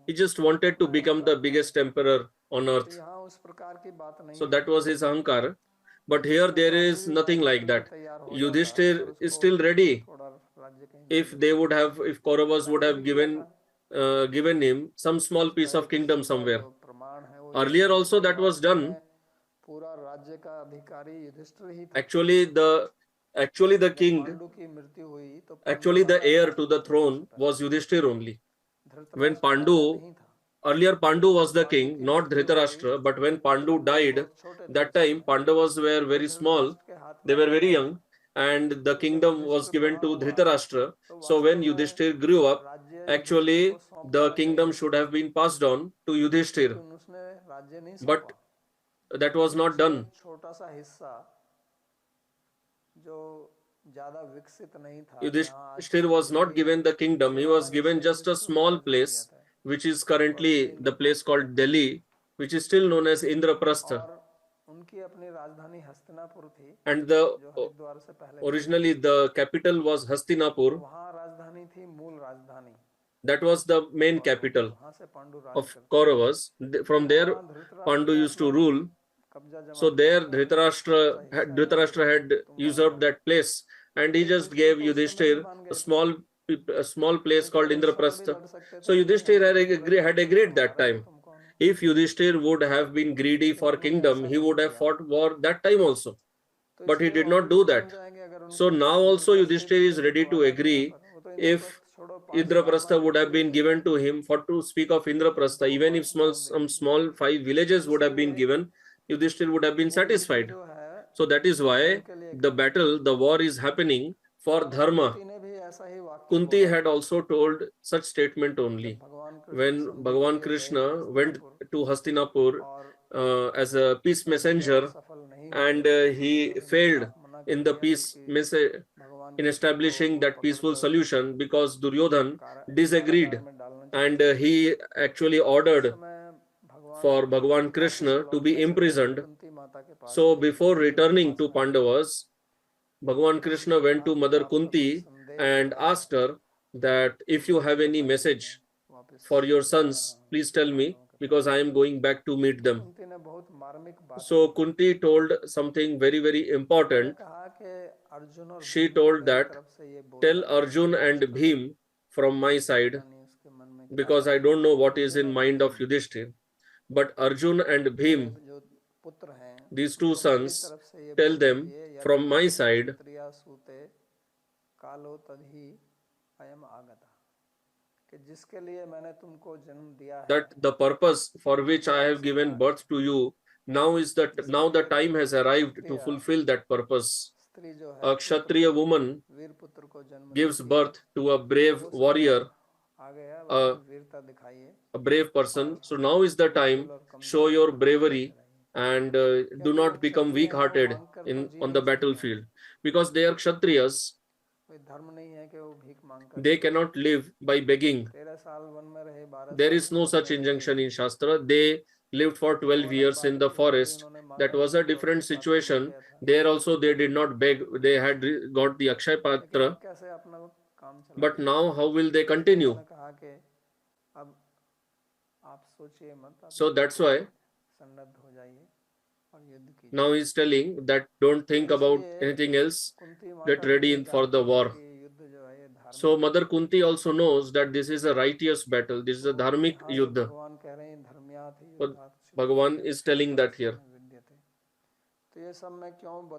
He just wanted to become the biggest emperor on earth. So that was his ahankara. But here there is nothing like that. Yudhishthir is still ready. If Kauravas would have given him some small piece of kingdom somewhere. Earlier also that was done. Actually the king, the heir to the throne was Yudhishthir only. When earlier Pandu was the king, not Dhritarashtra, but when Pandu died, that time Pandavas were very small, they were very young, and the kingdom was given to Dhritarashtra. So when Yudhishthir grew up, actually the kingdom should have been passed on to Yudhishthir. But that was not done. Yudhishthir was not given the kingdom. He was given just a small place, which is currently the place called Delhi, which is still known as Indraprastha. And originally the capital was Hastinapur. That was the main capital of Kauravas. From there, Pandu used to rule. So there Dhritarashtra had usurped that place, and he just gave Yudhishthir a small place called Indraprastha. So Yudhishthir had agreed that time. If Yudhishthir would have been greedy for kingdom, he would have fought war that time also. But he did not do that. So now also Yudhishthir is ready to agree. If Indraprastha would have been given to him, to speak of Indraprastha, even if some small 5 villages would have been given, Yudhishthir would have been satisfied. So that is why the war is happening for dharma. Kunti had also told such statement only. When Bhagavan Krishna went to Hastinapur as a peace messenger, and he failed in the peace message, in establishing that peaceful solution, because Duryodhana disagreed, and he actually ordered for Bhagavan Krishna to be imprisoned So before returning to Pandavas, Bhagavan Krishna went to Mother Kunti and asked her that if you have any message for your sons, please tell me, because I am going back to meet them. So Kunti told something very, very important. She told that, tell Arjun and Bhim from my side, because I don't know what is in mind of Yudhishthir. But Arjun and Bhim, these two sons, tell them from my side that the purpose for which I have given birth to you, now the time has arrived to fulfill that purpose. A Kshatriya woman gives birth to a brave warrior, a brave person. So now is the time. Show your bravery and do not become weak-hearted on the battlefield, because they are Kshatriyas. They cannot live by begging. There is no such injunction in Shastra. They lived for 12 years in the forest. That was a different situation. There also they did not beg. They had got the Akshay Patra. But now how will they continue? So that's why now he's telling that don't think about anything else. Get ready for the war. So Mother Kunti also knows that this is a righteous battle. This is a dharmic yuddha. So Bhagavan is telling that here.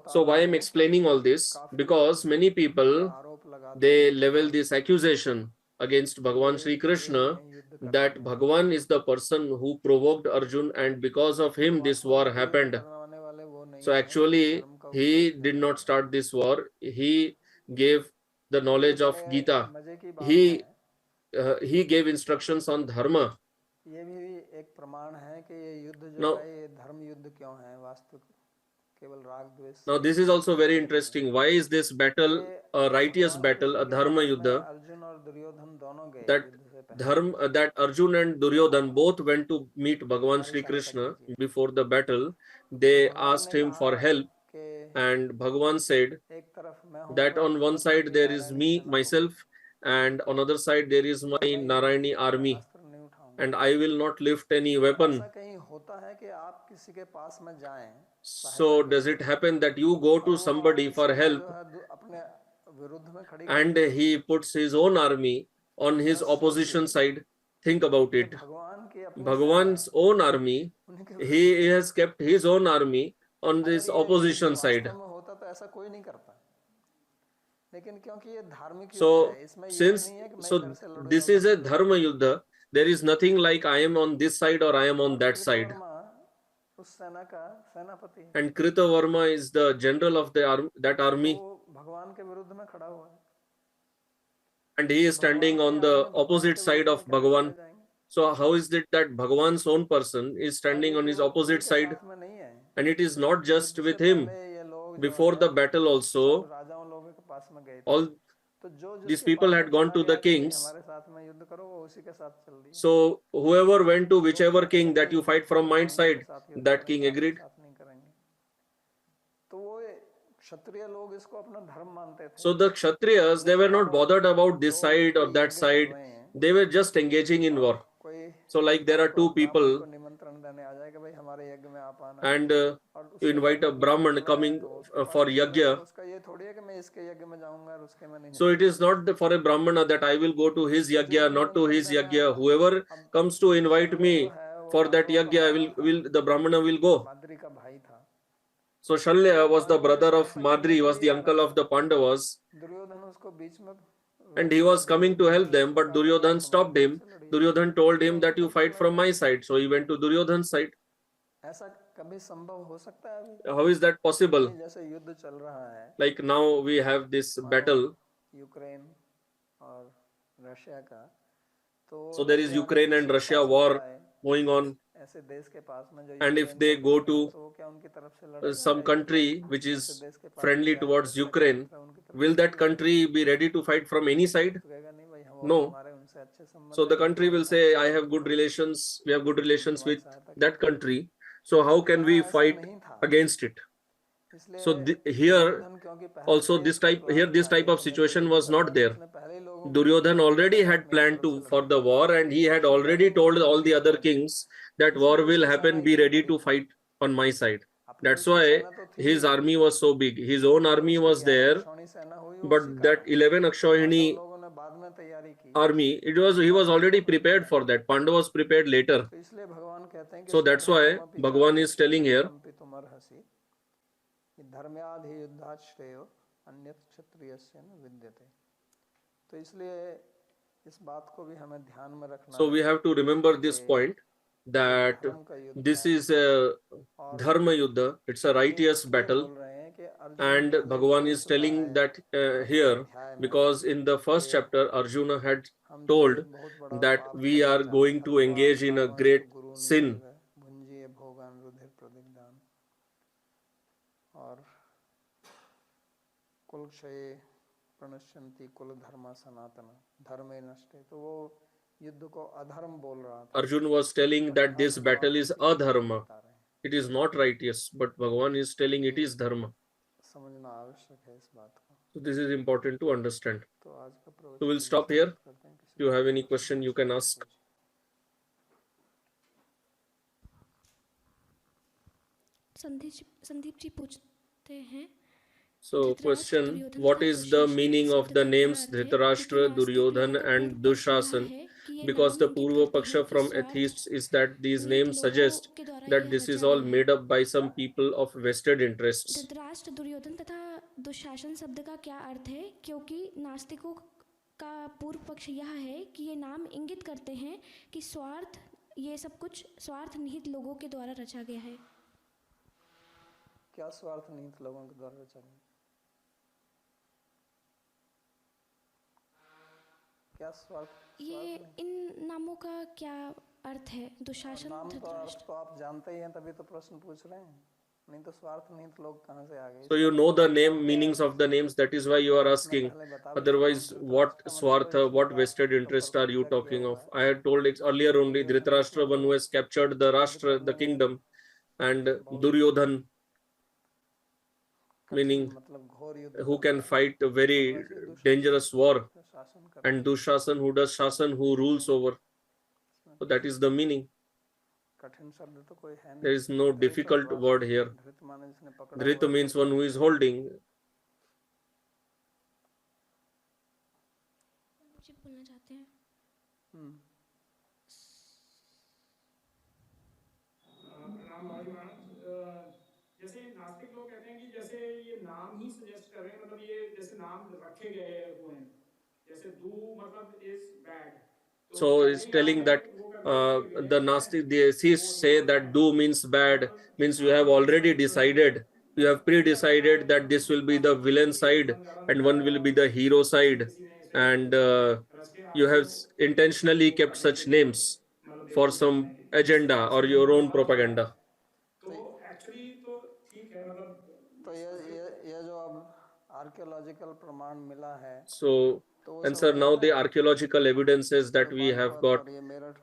So why I'm explaining all this? Because many people, they level this accusation against Bhagavan Sri Krishna that Bhagavan is the person who provoked Arjun and because of him this war happened. So actually he did not start this war. He gave the knowledge of Gita. He gave instructions on dharma. Now this is also very interesting. Why is this battle a righteous battle, a dharma yuddha? That Arjun and Duryodhan both went to meet Bhagavan Sri Krishna before the battle. They asked him for help, and Bhagavan said that on one side there is me, myself, and on other side there is my Narayani army, and I will not lift any weapon. So does it happen that you go to somebody for help and he puts his own army on his opposition side? Think about it. Bhagavan's own army, he has kept his own army on this opposition side. So this is a dharma yuddha. There is nothing like I am on this side or I am on that side. And Kritavarma is the general of that army. And he is standing on the opposite side of Bhagavan. So how is it that Bhagavan's own person is standing on his opposite side? And it is not just with him. Before the battle also, all these people had gone to the kings. So whoever went to whichever king that you fight from my side, that king agreed. So the Kshatriyas, they were not bothered about this side or that side. They were just engaging in war. So like there are two people and you invite a Brahman coming for yajna. So it is not for a Brahmana that I will go to his yajna, not to his yajna. Whoever comes to invite me for that yajna, the Brahmana will go. So Shalya was the brother of Madri, was the uncle of the Pandavas. And he was coming to help them, but Duryodhan stopped him. Duryodhan told him that you fight from my side. So he went to Duryodhan's side. How is that possible? Like now we have this battle. So there is Ukraine and Russia war going on. And if they go to some country which is friendly towards Ukraine, will that country be ready to fight from any side? No. So the country will say, I have good relations, we have good relations with that country. So how can we fight against it? So here also this type of situation was not there. Duryodhan already had planned for the war, and he had already told all the other kings that war will happen, be ready to fight on my side. That's why his army was so big. His own army was there, but that 11 Akshohini army, he was already prepared for that. Panda was prepared later. So that's why Bhagavan is telling here, so we have to remember this point, that this is a dharma yuddha, it's a righteous battle, and Bhagavan is telling that here, because in the first chapter Arjuna had told that we are going to engage in a great sin. Arjun was telling that this battle is adharma. It is not righteous, but Bhagavan is telling it is dharma. So this is important to understand. So we'll stop here. If you have any question, you can ask. Sandeep ji पूछते हैं, so question, what is the meaning of the names Dhritarashtra, Duryodhan and Dushasan? Because the Purva Paksha from atheists is that these names suggest that this is all made up by some people of vested interests. Dhritarashtra, Duryodhan तथा दुशासन शब्द का क्या अर्थ है? क्योंकि नास्तिकों का पूर्व पक्ष यह है कि ये नाम इंगित करते हैं कि ये सब कुछ स्वार्थ निहित लोगों के द्वारा रचा गया है. क्या स्वार्थ निहित लोगों के द्वारा रचा गया? क्या स्वार्थ? ये इन नामों का क्या अर्थ है? दुशासन, धृतराष्ट्र तो आप जानते ही हैं, तभी तो प्रश्न पूछ रहे हैं. नहीं तो स्वार्थ निहित लोग कहां से आ गए? So you know the meanings of the names, that is why you are asking. Otherwise, what swartha, what vested interest are you talking of? I had told it earlier only. Dhritarashtra, one who has captured the Rashtra, the kingdom, and Duryodhan, meaning who can fight a very dangerous war, and Dushasan, who does shasan, who rules over. So that is the meaning. There is no difficult word here. Dhrita means one who is holding. जैसे नास्तिक लोग कहते हैं कि जैसे ये नाम ही suggest कर रहे हैं, मतलब ये जैसे नाम रखे गए हुए हैं, जैसे दू मतलब is bad. So it's telling that the Gnostic, the atheists say that do means bad, means you have already decided, you have pre-decided that this will be the villain side and one will be the hero side, and you have intentionally kept such names for some agenda or your own propaganda. तो actually तो ठीक है, मतलब तो ये जो अब archaeological प्रमाण मिला है. So and sir, now the archaeological evidences that we have got,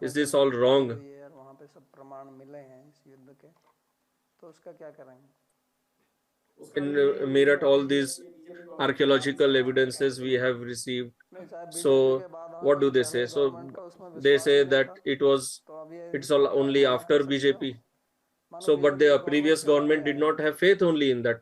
is this all wrong? वहाँ पे सब प्रमाण मिले हैं इस युद्ध के, तो उसका क्या करेंगे? In Meerut, all these archaeological evidences we have received. So what do they say? So they say that it's all only after BJP. So but the previous government did not have faith only in that.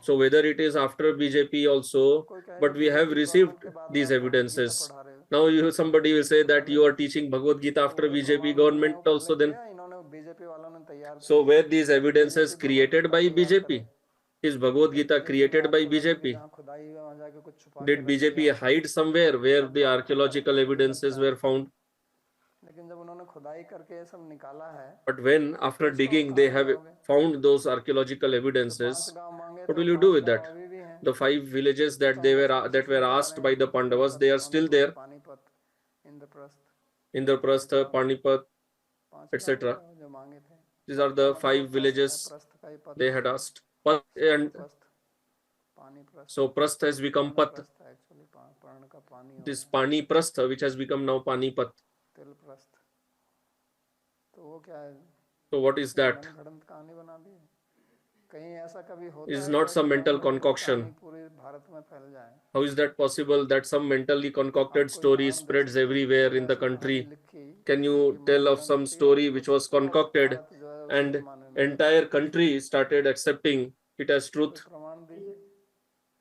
So whether it is after BJP also, but we have received these evidences. Now somebody will say that you are teaching Bhagavad Gita after BJP government also then. So were these evidences created by BJP? Is Bhagavad Gita created by BJP? Did BJP hide somewhere where the archaeological evidences were found? But when after digging they have found those archaeological evidences, what will you do with that? The 5 villages that were asked by the Pandavas, they are still there. Indraprastha, Panipat, etc. These are the 5 villages they had asked. And so Prastha has become Pat. This Pani Prastha, which has become now Panipat. So what is that? मनगढ़ंत कहानी बना दी है। कहीं ऐसा कभी होता It is है not क्या some कि mental मनगढ़ंत की concoction. कहानी पूरे भारत में फैल जाए? How is that possible that some mentally concocted आप कोई story उदाहरण दे spreads सकते हैं everywhere किसी in ने the ऐसी कहानी country? लिखी Can जो you कि tell of मनगढ़ंत some थी और story which was पूरा concocted भारत जो है उसी and के माने लगा? entire country started accepting it as कोई truth? प्रमाण दीजिए।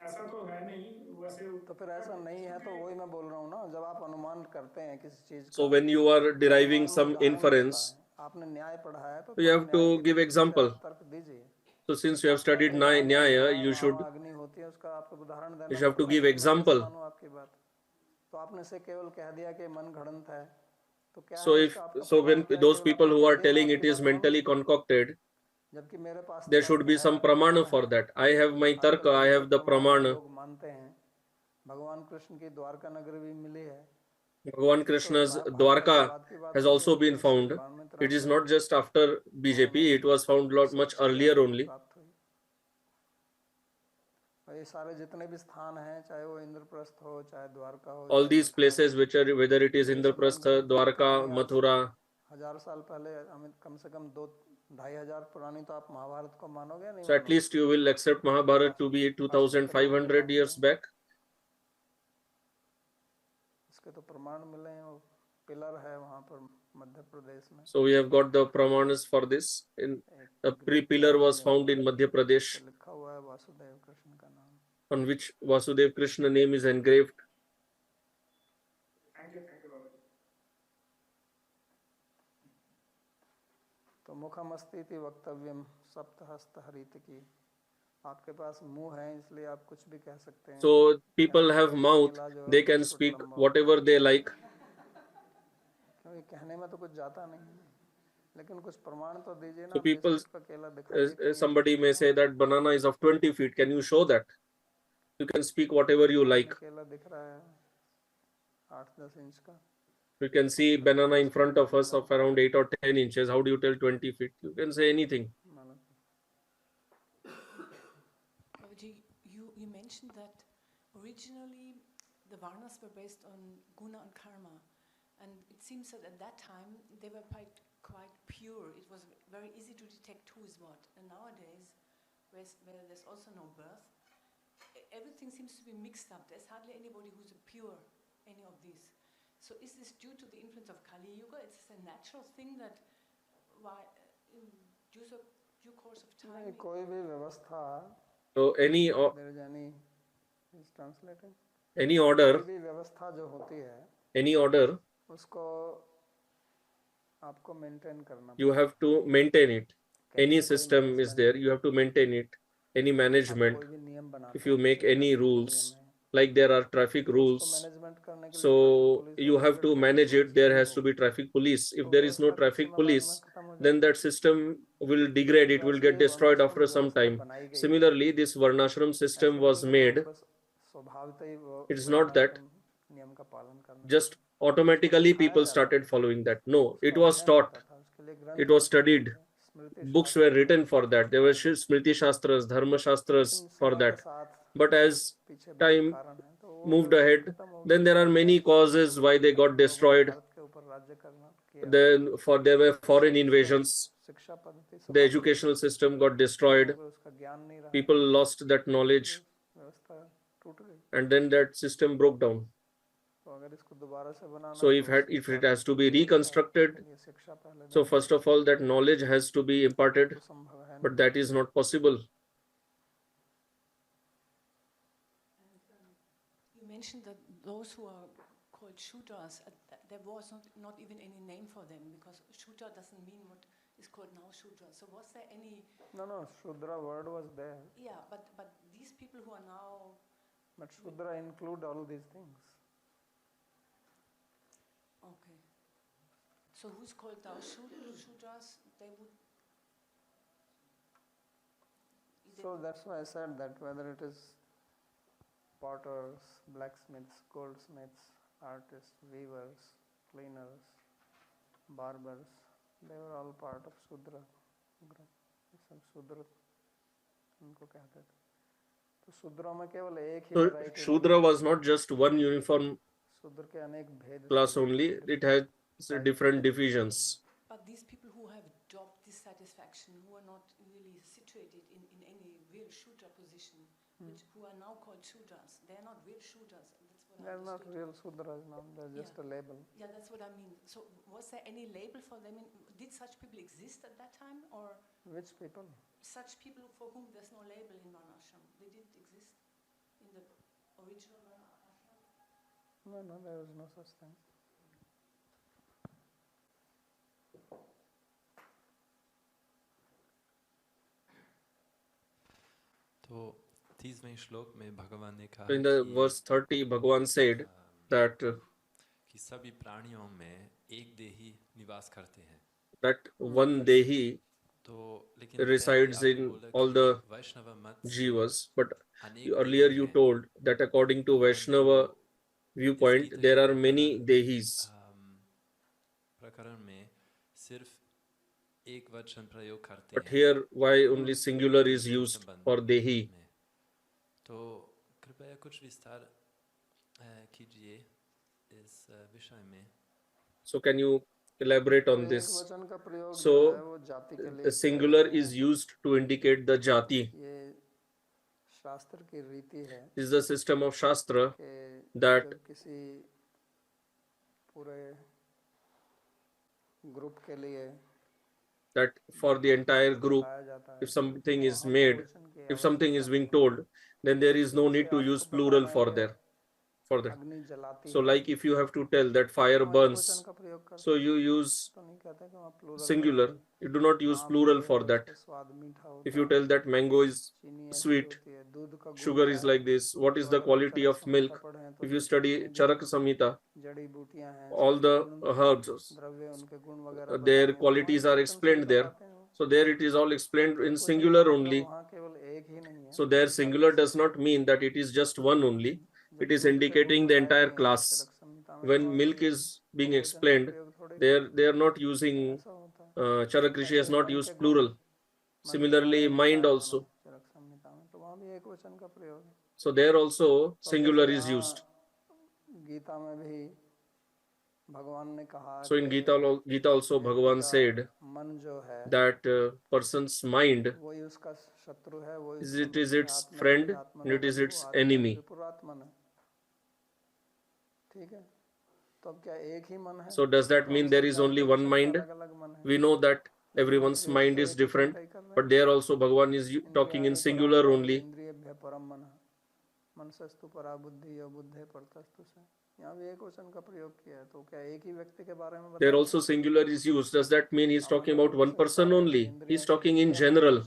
ऐसा तो है नहीं वैसे। तो फिर ऐसा नहीं है तो वही मैं बोल रहा हूँ ना, जब आप अनुमान करते हैं किसी चीज So का, when you are तो deriving अनुमान में some उदाहरण होता inference, है। आपने न्याय पढ़ा है तो so you थोड़ा have न्याय to की give दृष्टि से example. आप तर्क दीजिए। So since you have studied कि Ram Nyaya, Ram you should अग्नि होती है, उसका आपको उदाहरण you देना have to पड़ता give है, मैं कैसे example. मानूं आपकी बात? तो आपने से केवल कह दिया कि मन घड़ंत है, तो क्या So है if इसका आपका so प्रमाण when क्या है? those केवल people आपने who कह are दिया मैं telling it आपकी is बात mentally मानूं? concocted, जबकि मेरे पास there तर्क should be है, some pramana प्रमाण for है, that. I have my tarka, I archaeological have the प्रमाण है, pramana. लोग मानते हैं। भगवान कृष्ण की द्वारका नगरी भी मिली है। Bhagavan तो Krishna's भारत के Dwarka बाद की बात has नहीं है, also वो तो been found. 1992 It is में not just after BJP, it was found lot much स्वच्छ earlier जल only. प्राप्त हुई। और ये सारे जितने भी स्थान हैं, चाहे वो इंद्रप्रस्थ हो, चाहे द्वारका हो, All चाहे these मथुरा हो, places which are, whether it is ये सब Indraprastha, मनगढ़ंत की Dwarka, कहानी आज से Mathura. 1000 साल पहले, हमें कम से कम 2-2,500 पुरानी, तो आप महाभारत को मानोगे नहीं So at मानोगे? least you will accept Mahabharata to be अस्त्र कहीं मिल 2500 जाती years है, back. इसके तो प्रमाण मिले हैं। वो पिलर है वहाँ पर मध्य प्रदेश में, So we have got the pramanas for this. In a pre-pillar was found in Madhya Pradesh, तो लिखा हुआ है वासुदेव कृष्ण का नाम। on which Vasudev Krishna name is engraved. Thank you Baba ji. तो मुखमस्ति इति वक्तव्यम सप्तहस्त हरित की। आपके पास मुंह है इसलिए आप कुछ भी कह सकते हैं। So people have mouth, they can speak whatever they like. क्योंकि कहने में तो कुछ जाता नहीं है, लेकिन कुछ प्रमाण तो दीजिए ना। So people, 20 फीट का केला दिखाइए कहीं। somebody may say that banana is of 20 feet. Can you show that? You can speak whatever you like. केला दिख रहा है 8-10 इंच का। You can see banana in front of us of around 8 or 10 inches. How do you tell 20 feet? You can say anything. You mentioned that originally the Varnas were based on guna and karma, and it seems that at that time they were quite pure. It was very easy to detect who is what. And nowadays, where there's also no birth, everything seems to be mixed up. There's hardly anybody who's a pure, any of these. So is this due to the influence of Kali Yuga? It's a natural thing that why in due course of time. कोई भी व्यवस्था, So any there is any is translating, any order, कोई भी व्यवस्था जो होती है, any order, उसको आपको मेंटेन करना, you have to maintain it. Any system is there, you have to maintain it. Any management, कोई भी नियम बनाते if you make any rules, like there are traffic हैं, rules, मैनेजमेंट करने के लिए so police you have to manage it. There has to होगी। be traffic police. If there is no व्यवस्था कुछ traffic समय बाद में police, खत्म हो then जाएगी। that system will degrade, it will वैसे get ही destroyed वर्णाश्रम after some व्यवस्था time. बनाई गई, Similarly, this varnashram system ऐसा was नहीं है made. बस स्वभावतः ही वो It's not that वर्णाश्रम नियम का पालन करना, just automatically सिखाया people जाता started था, following that. No, it उसका was अध्ययन taught, होता था, उसके लिए ग्रंथ it was लिखे जाते studied. थे, स्मृति Books शास्त्र were थे। written for that. There were Smriti Shastras, Dharma Shastras लेकिन for समय के that. साथ But as पीछे बहुत time कारण है, तो वो moved व्यवस्था ahead, खत्म हो then गई। there are many causes why they got लोगों ने destroyed. भारत के ऊपर राज्य करना किया, Then there were foreign invasions, शिक्षा पद्धति the समाप्त, educational system got destroyed, अगर उसका ज्ञान नहीं रहा, people lost that knowledge, व्यवस्था टूट गई। and then that system broke down. तो अगर इसको दोबारा से बनाना So है, if it has to be reconstructed, तो ये शिक्षा पहले so देनी first of all that knowledge has to be imparted, तो संभव है but that is not possible. You mentioned that those who are called Shudras, there was not even any name for them, because Shudra doesn't mean what is called now Shudra. So was there any? No, Shudra word was there. Yeah, but these people who are now. But Shudra include all these things. Okay. So who's called now Shudras? They would. So that's why I said that whether it is potters, blacksmiths, goldsmiths, artists, weavers, cleaners, barbers, they were all part of Shudra. सब शूद्र उनको कहते थे। तो शूद्रों में केवल एक ही So Shudra was not just one uniform शूद्र के अनेक भेद class only, it had different divisions. But these people who have job dissatisfaction, who are not really situated in any real shooter position, who are now called shudras. They are not real shudras. That's what They're I not understood. real Sudras now, they're just a label. Yeah, that's what I mean. So was there any label for them? Did such people exist at that time, or Which people? such people for whom there's no label in Varnashram? They didn't exist in the original Varnashram? No, there was no such thing. तो 30वें श्लोक में भगवान ने कहा In the verse 30, Bhagavan said that कि सभी प्राणियों में एक देही निवास करते हैं. that one Dehi तो लेकिन resides in all the वैष्णव मत Jivas, but अनेक earlier देही you हैं. told that according to Vaishnava viewpoint, there are many Dehis. प्रकरण में सिर्फ एक वचन प्रयोग करते But हैं. here, why only singular is used for Dehi? तो कृपया कुछ विस्तार कीजिए इस विषय में. So can you elaborate on this? So the singular is used to indicate the jati. This is the system of Shastra that that for the entire group, if something is made, if something is being told, then there is no need to use plural for that. So like if you have to tell that fire burns, so you use singular, you do not use plural for that. If you tell that mango is sweet, sugar is like this, what is the quality of milk? If you study Charaka Samhita, all the herbs, their qualities are explained there. So there it is all explained in singular only. So there singular does not mean that it is just one only. It is indicating the entire class. When milk is being explained, they are not using, Charak Rishi has not used plural. Similarly, mind also. So there also singular is used. So in Gita also Bhagavan said that person's mind is its friend and it is its enemy. So does that mean there is only one mind? We know that everyone's mind is different, but there also Bhagavan is talking in singular only. There also singular is used. Does that mean he's talking about one person only? He's talking in general.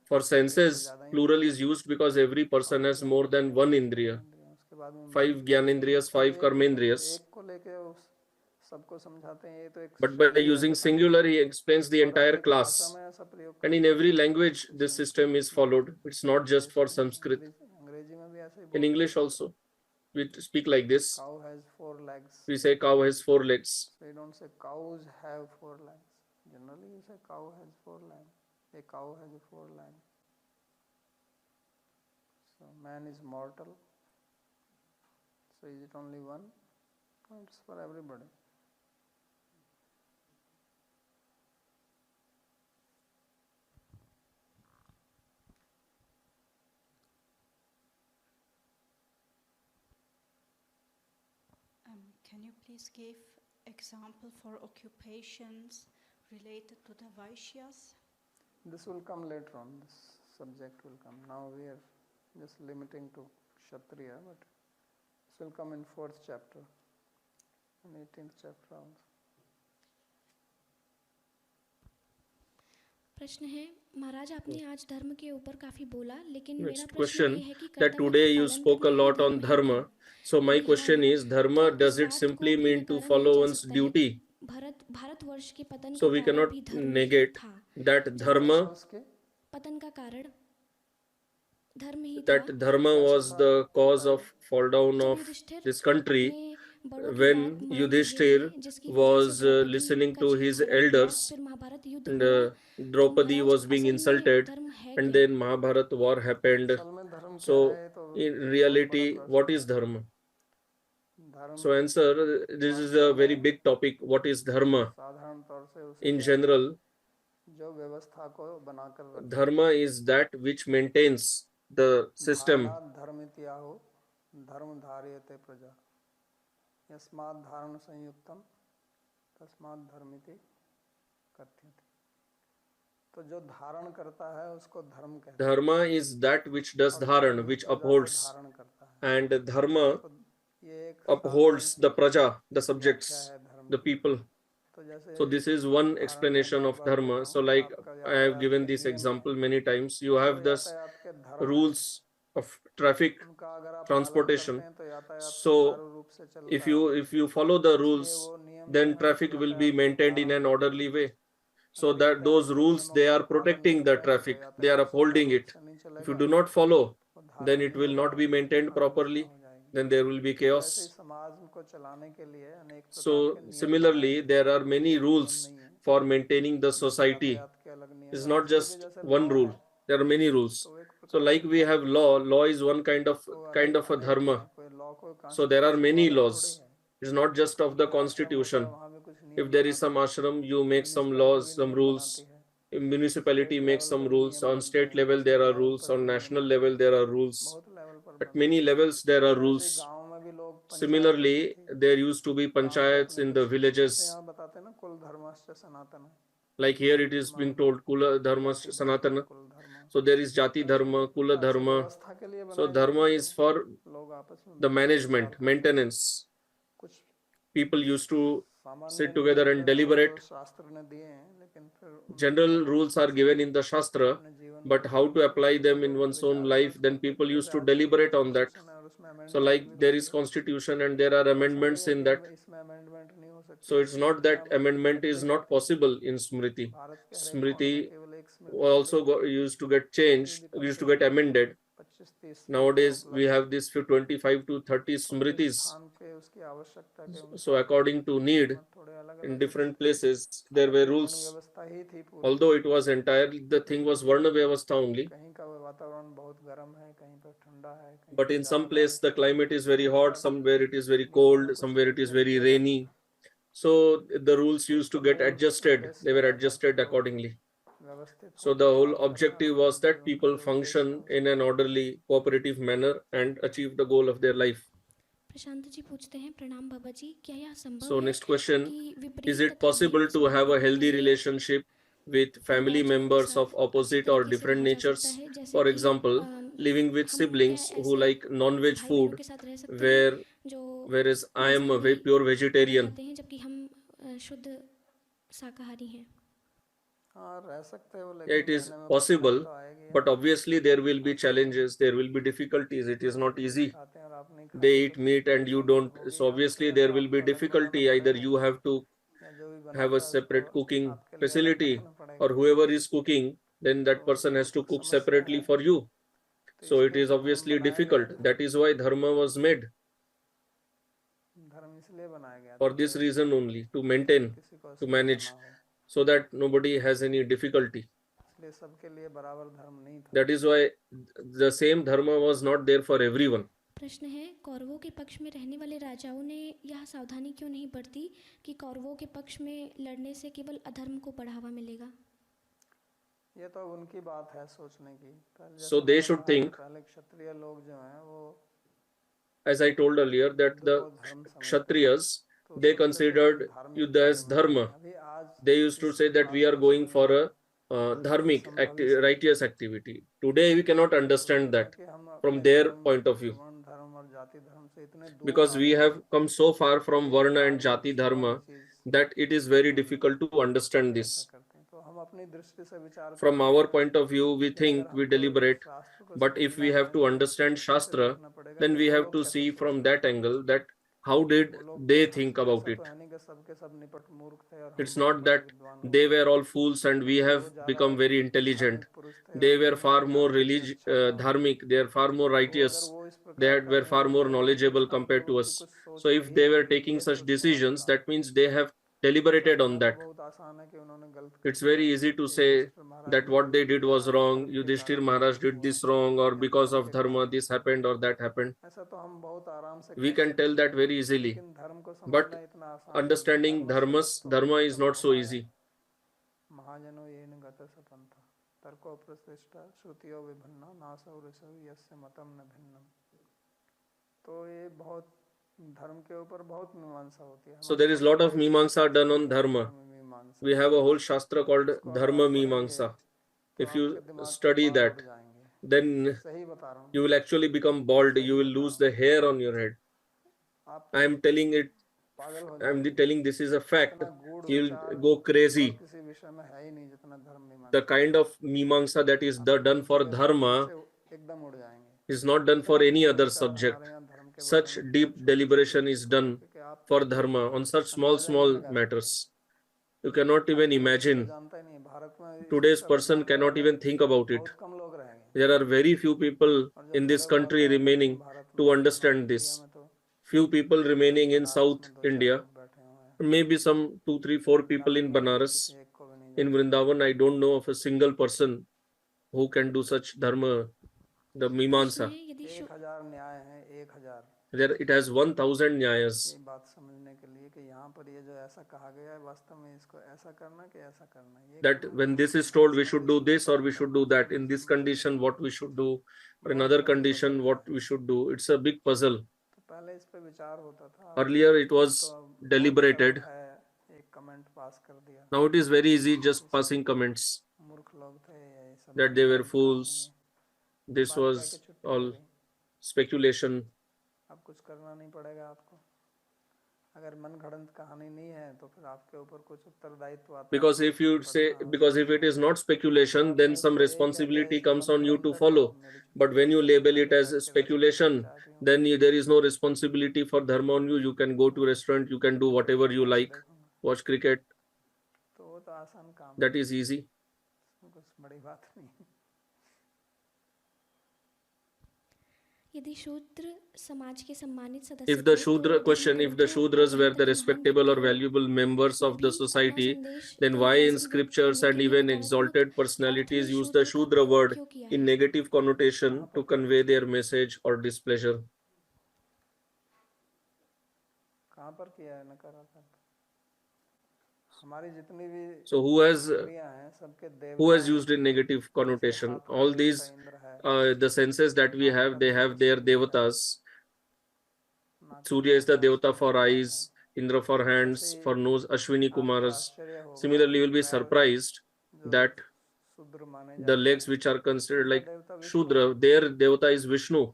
For senses, plural is used because every person has more than one indriya. 5 Gyanendriyas, 5 Karmendriyas. But by using singular, he explains the entire class. And in every language, this system is followed. It's not just for Sanskrit. In English also, we speak like this. Cow has 4 legs. We say cow has 4 legs. So you don't say cows have 4 legs. Generally, you say cow has 4 legs. A cow has 4 legs. So man is mortal. So is it only one? No, it's for everybody. Can you please give example for occupations related to the Vaishyas? This will come later on. This subject will come. Now we are just limiting to Kshatriya, but this will come in 4th chapter and 18th chapter also. प्रश्न है महाराज, आपने आज धर्म के ऊपर काफी बोला, लेकिन Next मेरा प्रश्न question, ये है कि that today you spoke a lot on dharma. So my question is, dharma, does it simply mean to follow one's duty? Bharatvarsh के पतन So का we कारण cannot भी धर्म ही negate था। that dharma, पतन का कारण धर्म ही था। that dharma was the cause of fall down of this country. When Yudhishthir was listening to his elders and Draupadi was being insulted, and then Mahabharata war happened. So in reality, what is dharma? So answer, this is a very big topic. What is dharma? in general, dharma is that which maintains the system. Dharma is that which does dharan, which upholds, and dharma upholds the praja, the subjects, the people. So this is one explanation of dharma. So like I have given this example many times, you have this rules of traffic transportation. So if you follow the rules, then traffic will be maintained in an orderly way. So that those rules, they are protecting the traffic, they are upholding it. If you do not follow, then it will not be maintained properly, then there will be chaos. So similarly, there are many rules for maintaining the society. It's not just one rule, there are many rules. So like we have law is one kind of a dharma. So there are many laws. It's not just of the constitution. If there is some ashram, you make some laws, some rules. In municipality makes some rules. On state level there are rules. On national level there are rules. At many levels there are rules. Similarly, there used to be panchayats in the villages. Like here it is being told Kula Dharma Sanatana. So there is Jati Dharma, Kula Dharma. So Dharma is for the management, maintenance. People used to sit together and deliberate. General rules are given in the Shastra, but how to apply them in one's own life, then people used to deliberate on that. So like there is constitution and there are amendments in that. So it's not that amendment is not possible in Smriti. Smriti also used to get changed, used to get amended. Nowadays we have this 25 to 30 Smritis. So according to need, in different places there were rules. Although it was entirely, the thing was Varna Vyavastha only. But in some place the climate is very hot, somewhere it is very cold, somewhere it is very rainy. So the rules used to get adjusted, they were adjusted accordingly. So the whole objective was that people function in an orderly, cooperative manner and achieve the goal of their life. So next question, is it possible to have a healthy relationship with family members of opposite or different natures? For example, living with siblings who like non-veg food, whereas I am a pure vegetarian. Yeah, it is possible, but obviously there will be challenges, there will be difficulties. It is not easy. They eat meat and you don't. So obviously there will be difficulty. Either you have to have a separate cooking facility, or whoever is cooking, then that person has to cook separately for you. So it is obviously difficult. That is why dharma was made. For this reason only, to maintain, to manage, so that nobody has any difficulty. That is why the same dharma was not there for everyone. प्रश्न है, कौरवों के पक्ष में रहने वाले राजाओं ने यह सावधानी क्यों नहीं बरती कि कौरवों के पक्ष में लड़ने से केवल अधर्म को बढ़ावा मिलेगा? ये तो उनकी बात है सोचने की. So they should think, पहले क्षत्रिय लोग जो हैं वो, as I told earlier, that the Kshatriyas, they considered Yuddha as dharma. They used to say that we are going for a dharmic, righteous activity. Today we cannot understand that from their point of view, because we have come so far from Varna and Jati Dharma that it is very difficult to understand this. From our point of view, we think, we deliberate, but if we have to understand Shastra, then we have to see from that angle that how did they think about it. It's not that they were all fools and we have become very intelligent. They were far more dharmic, they are far more righteous, they were far more knowledgeable compared to us. So if they were taking such decisions, that means they have deliberated on that. It's very easy to say that what they did was wrong, Yudhishthir Maharaj did this wrong, or because of dharma this happened or that happened. We can tell that very easily. But understanding dharma is not so easy. महाजनो येन गत सपंथा तर्को प्रशिष्टा श्रुतियो विभिन्ना नासौ ऋषौ यस्य मतम न भिन्नम। तो ये बहुत धर्म के ऊपर बहुत मीमांसा होती है। So there is lot of mimamsa done on dharma. We have a whole shastra called Dharma Mimamsa. If you study that, then you will actually become bald. You will lose the hair on your head. I am telling it. I am telling this is a fact. You will go crazy. The kind of mimamsa that is done for dharma is not done for any other subject. Such deep deliberation is done for dharma on such small matters. You cannot even imagine. Today's person cannot even think about it. There are very few people in this country remaining to understand this. Few people remaining in South India. Maybe some 2, 3, 4 people in Banaras. In Vrindavan, I don't know of a single person who can do such dharma, the mimamsa. There it has 1000 nyayas. That when this is told, we should do this or we should do that. In this condition, what we should do, or in other condition, what we should do. It's a big puzzle. Earlier, it was deliberated. Now it is very easy, just passing comments that they were fools. This was all speculation. Because if you say, because if it is not speculation, then some responsibility comes on you to follow. But when you label it as speculation, then there is no responsibility for dharma on you. You can go to restaurant, you can do whatever you like, watch cricket. That is easy. If the Shudra question, if the Shudras were the respectable or valuable members of the society, then why in scriptures and even exalted personalities use the Shudra word in negative connotation to convey their message or displeasure? So who has used in negative connotation? All these the senses that we have, they have their devatas. Surya is the devata for eyes, Indra for hands, for nose, Ashwini Kumaras. Similarly, you will be surprised that the legs which are considered like Shudra, their devata is Vishnu,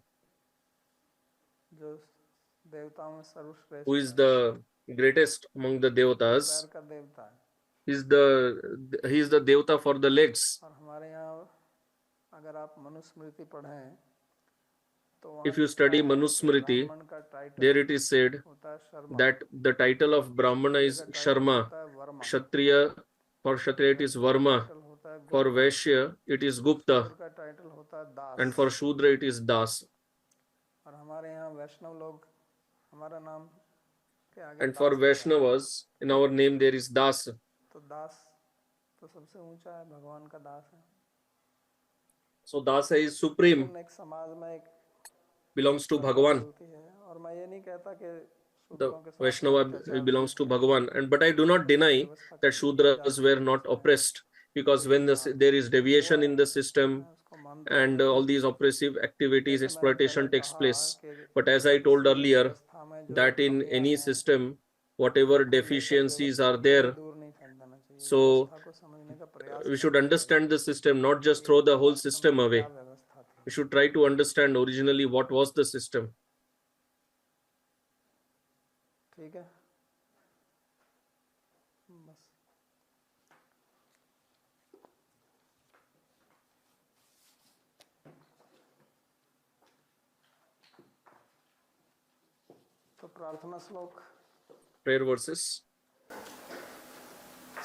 who is the greatest among the devatas. He is the devata for the legs. If you study Manusmriti, there it is said that the title of Brahmana is Sharma, Kshatriya, for Kshatriya it is Varma, for Vaishya it is Gupta, and for Shudra it is Das. And for Vaishnavas, in our name there is Das. So Dasa is supreme, belongs to Bhagavan. The Vaishnava belongs to Bhagavan. But I do not deny that Shudras were not oppressed, because when there is deviation in the system and all these oppressive activities, exploitation takes place. But as I told earlier, that in any system, whatever deficiencies are there, so we should understand the system, not just throw the whole system away. We should try to understand originally what was the system. Prayer verses.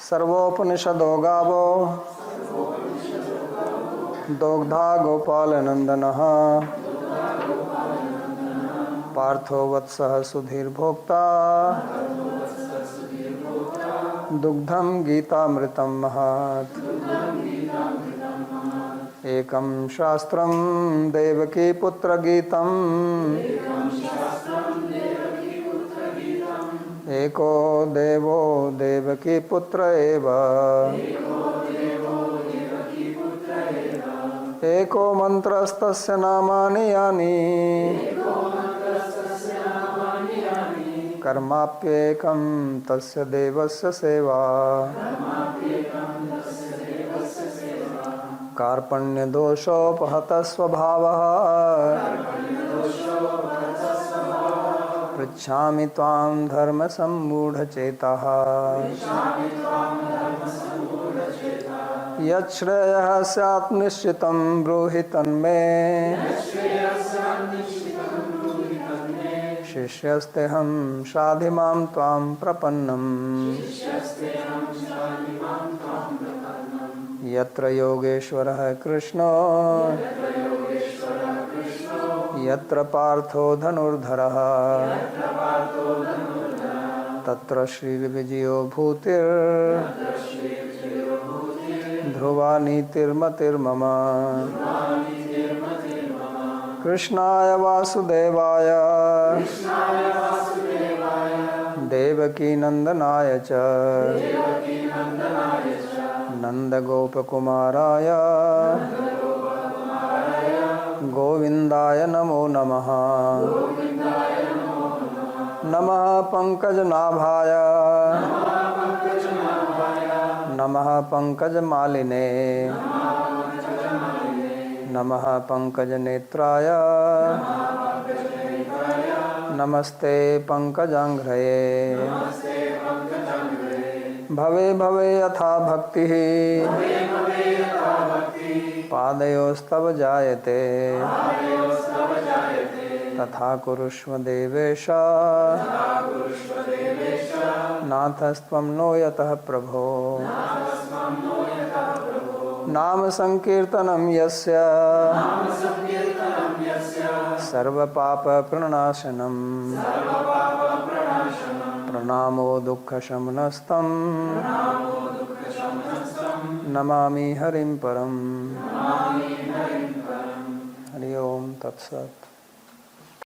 सर्वोपनिषदो गावो दोग्धा गोपालनंदनः पार्थो वत्सः सुधीर्भोक्ता दुग्धं गीतामृतं महत् एकं शास्त्रं देवकी पुत्र गीतम् एको देवो देवकी पुत्र एव एको मंत्रस्तस्य नामानि यानि कर्माप्येकं तस्य देवस्य सेवा कार्पण्यदोषोपहतः स्वभावः पृच्छामि त्वां धर्मसम्मूढचेताः यच्छ्रेयः स्यात् निश्चितं ब्रूहि तन्मे शिष्यस्तेऽहं शाधिमां त्वां प्रपन्नम् यत्र योगेश्वरः कृष्णो यत्र पार्थो धनुर्धरः तत्र श्रीर्विजयो भूतिर्ध्रुवा नीतिर्मतिर्मम कृष्णाय वासुदेवाय देवकीनन्दनाय च नन्दगोपकुमाराय गोविन्दाय नमो नमः नमः पंकजनाभाय नमः पंकजमालिने नमः पंकजनेत्राय नमस्ते पंकजांघ्रये भवे भवे यथा भक्तिः पादयोस्तव जायते तथा कुरुष्व देवेश नाथस्त्वं नो यतः प्रभो नाम संकीर्तनं यस्य सर्वपापप्रणाशनं प्रणामो दुःखशमनस्तं नमामि हरिं परम् हरि ओम तत्सत्।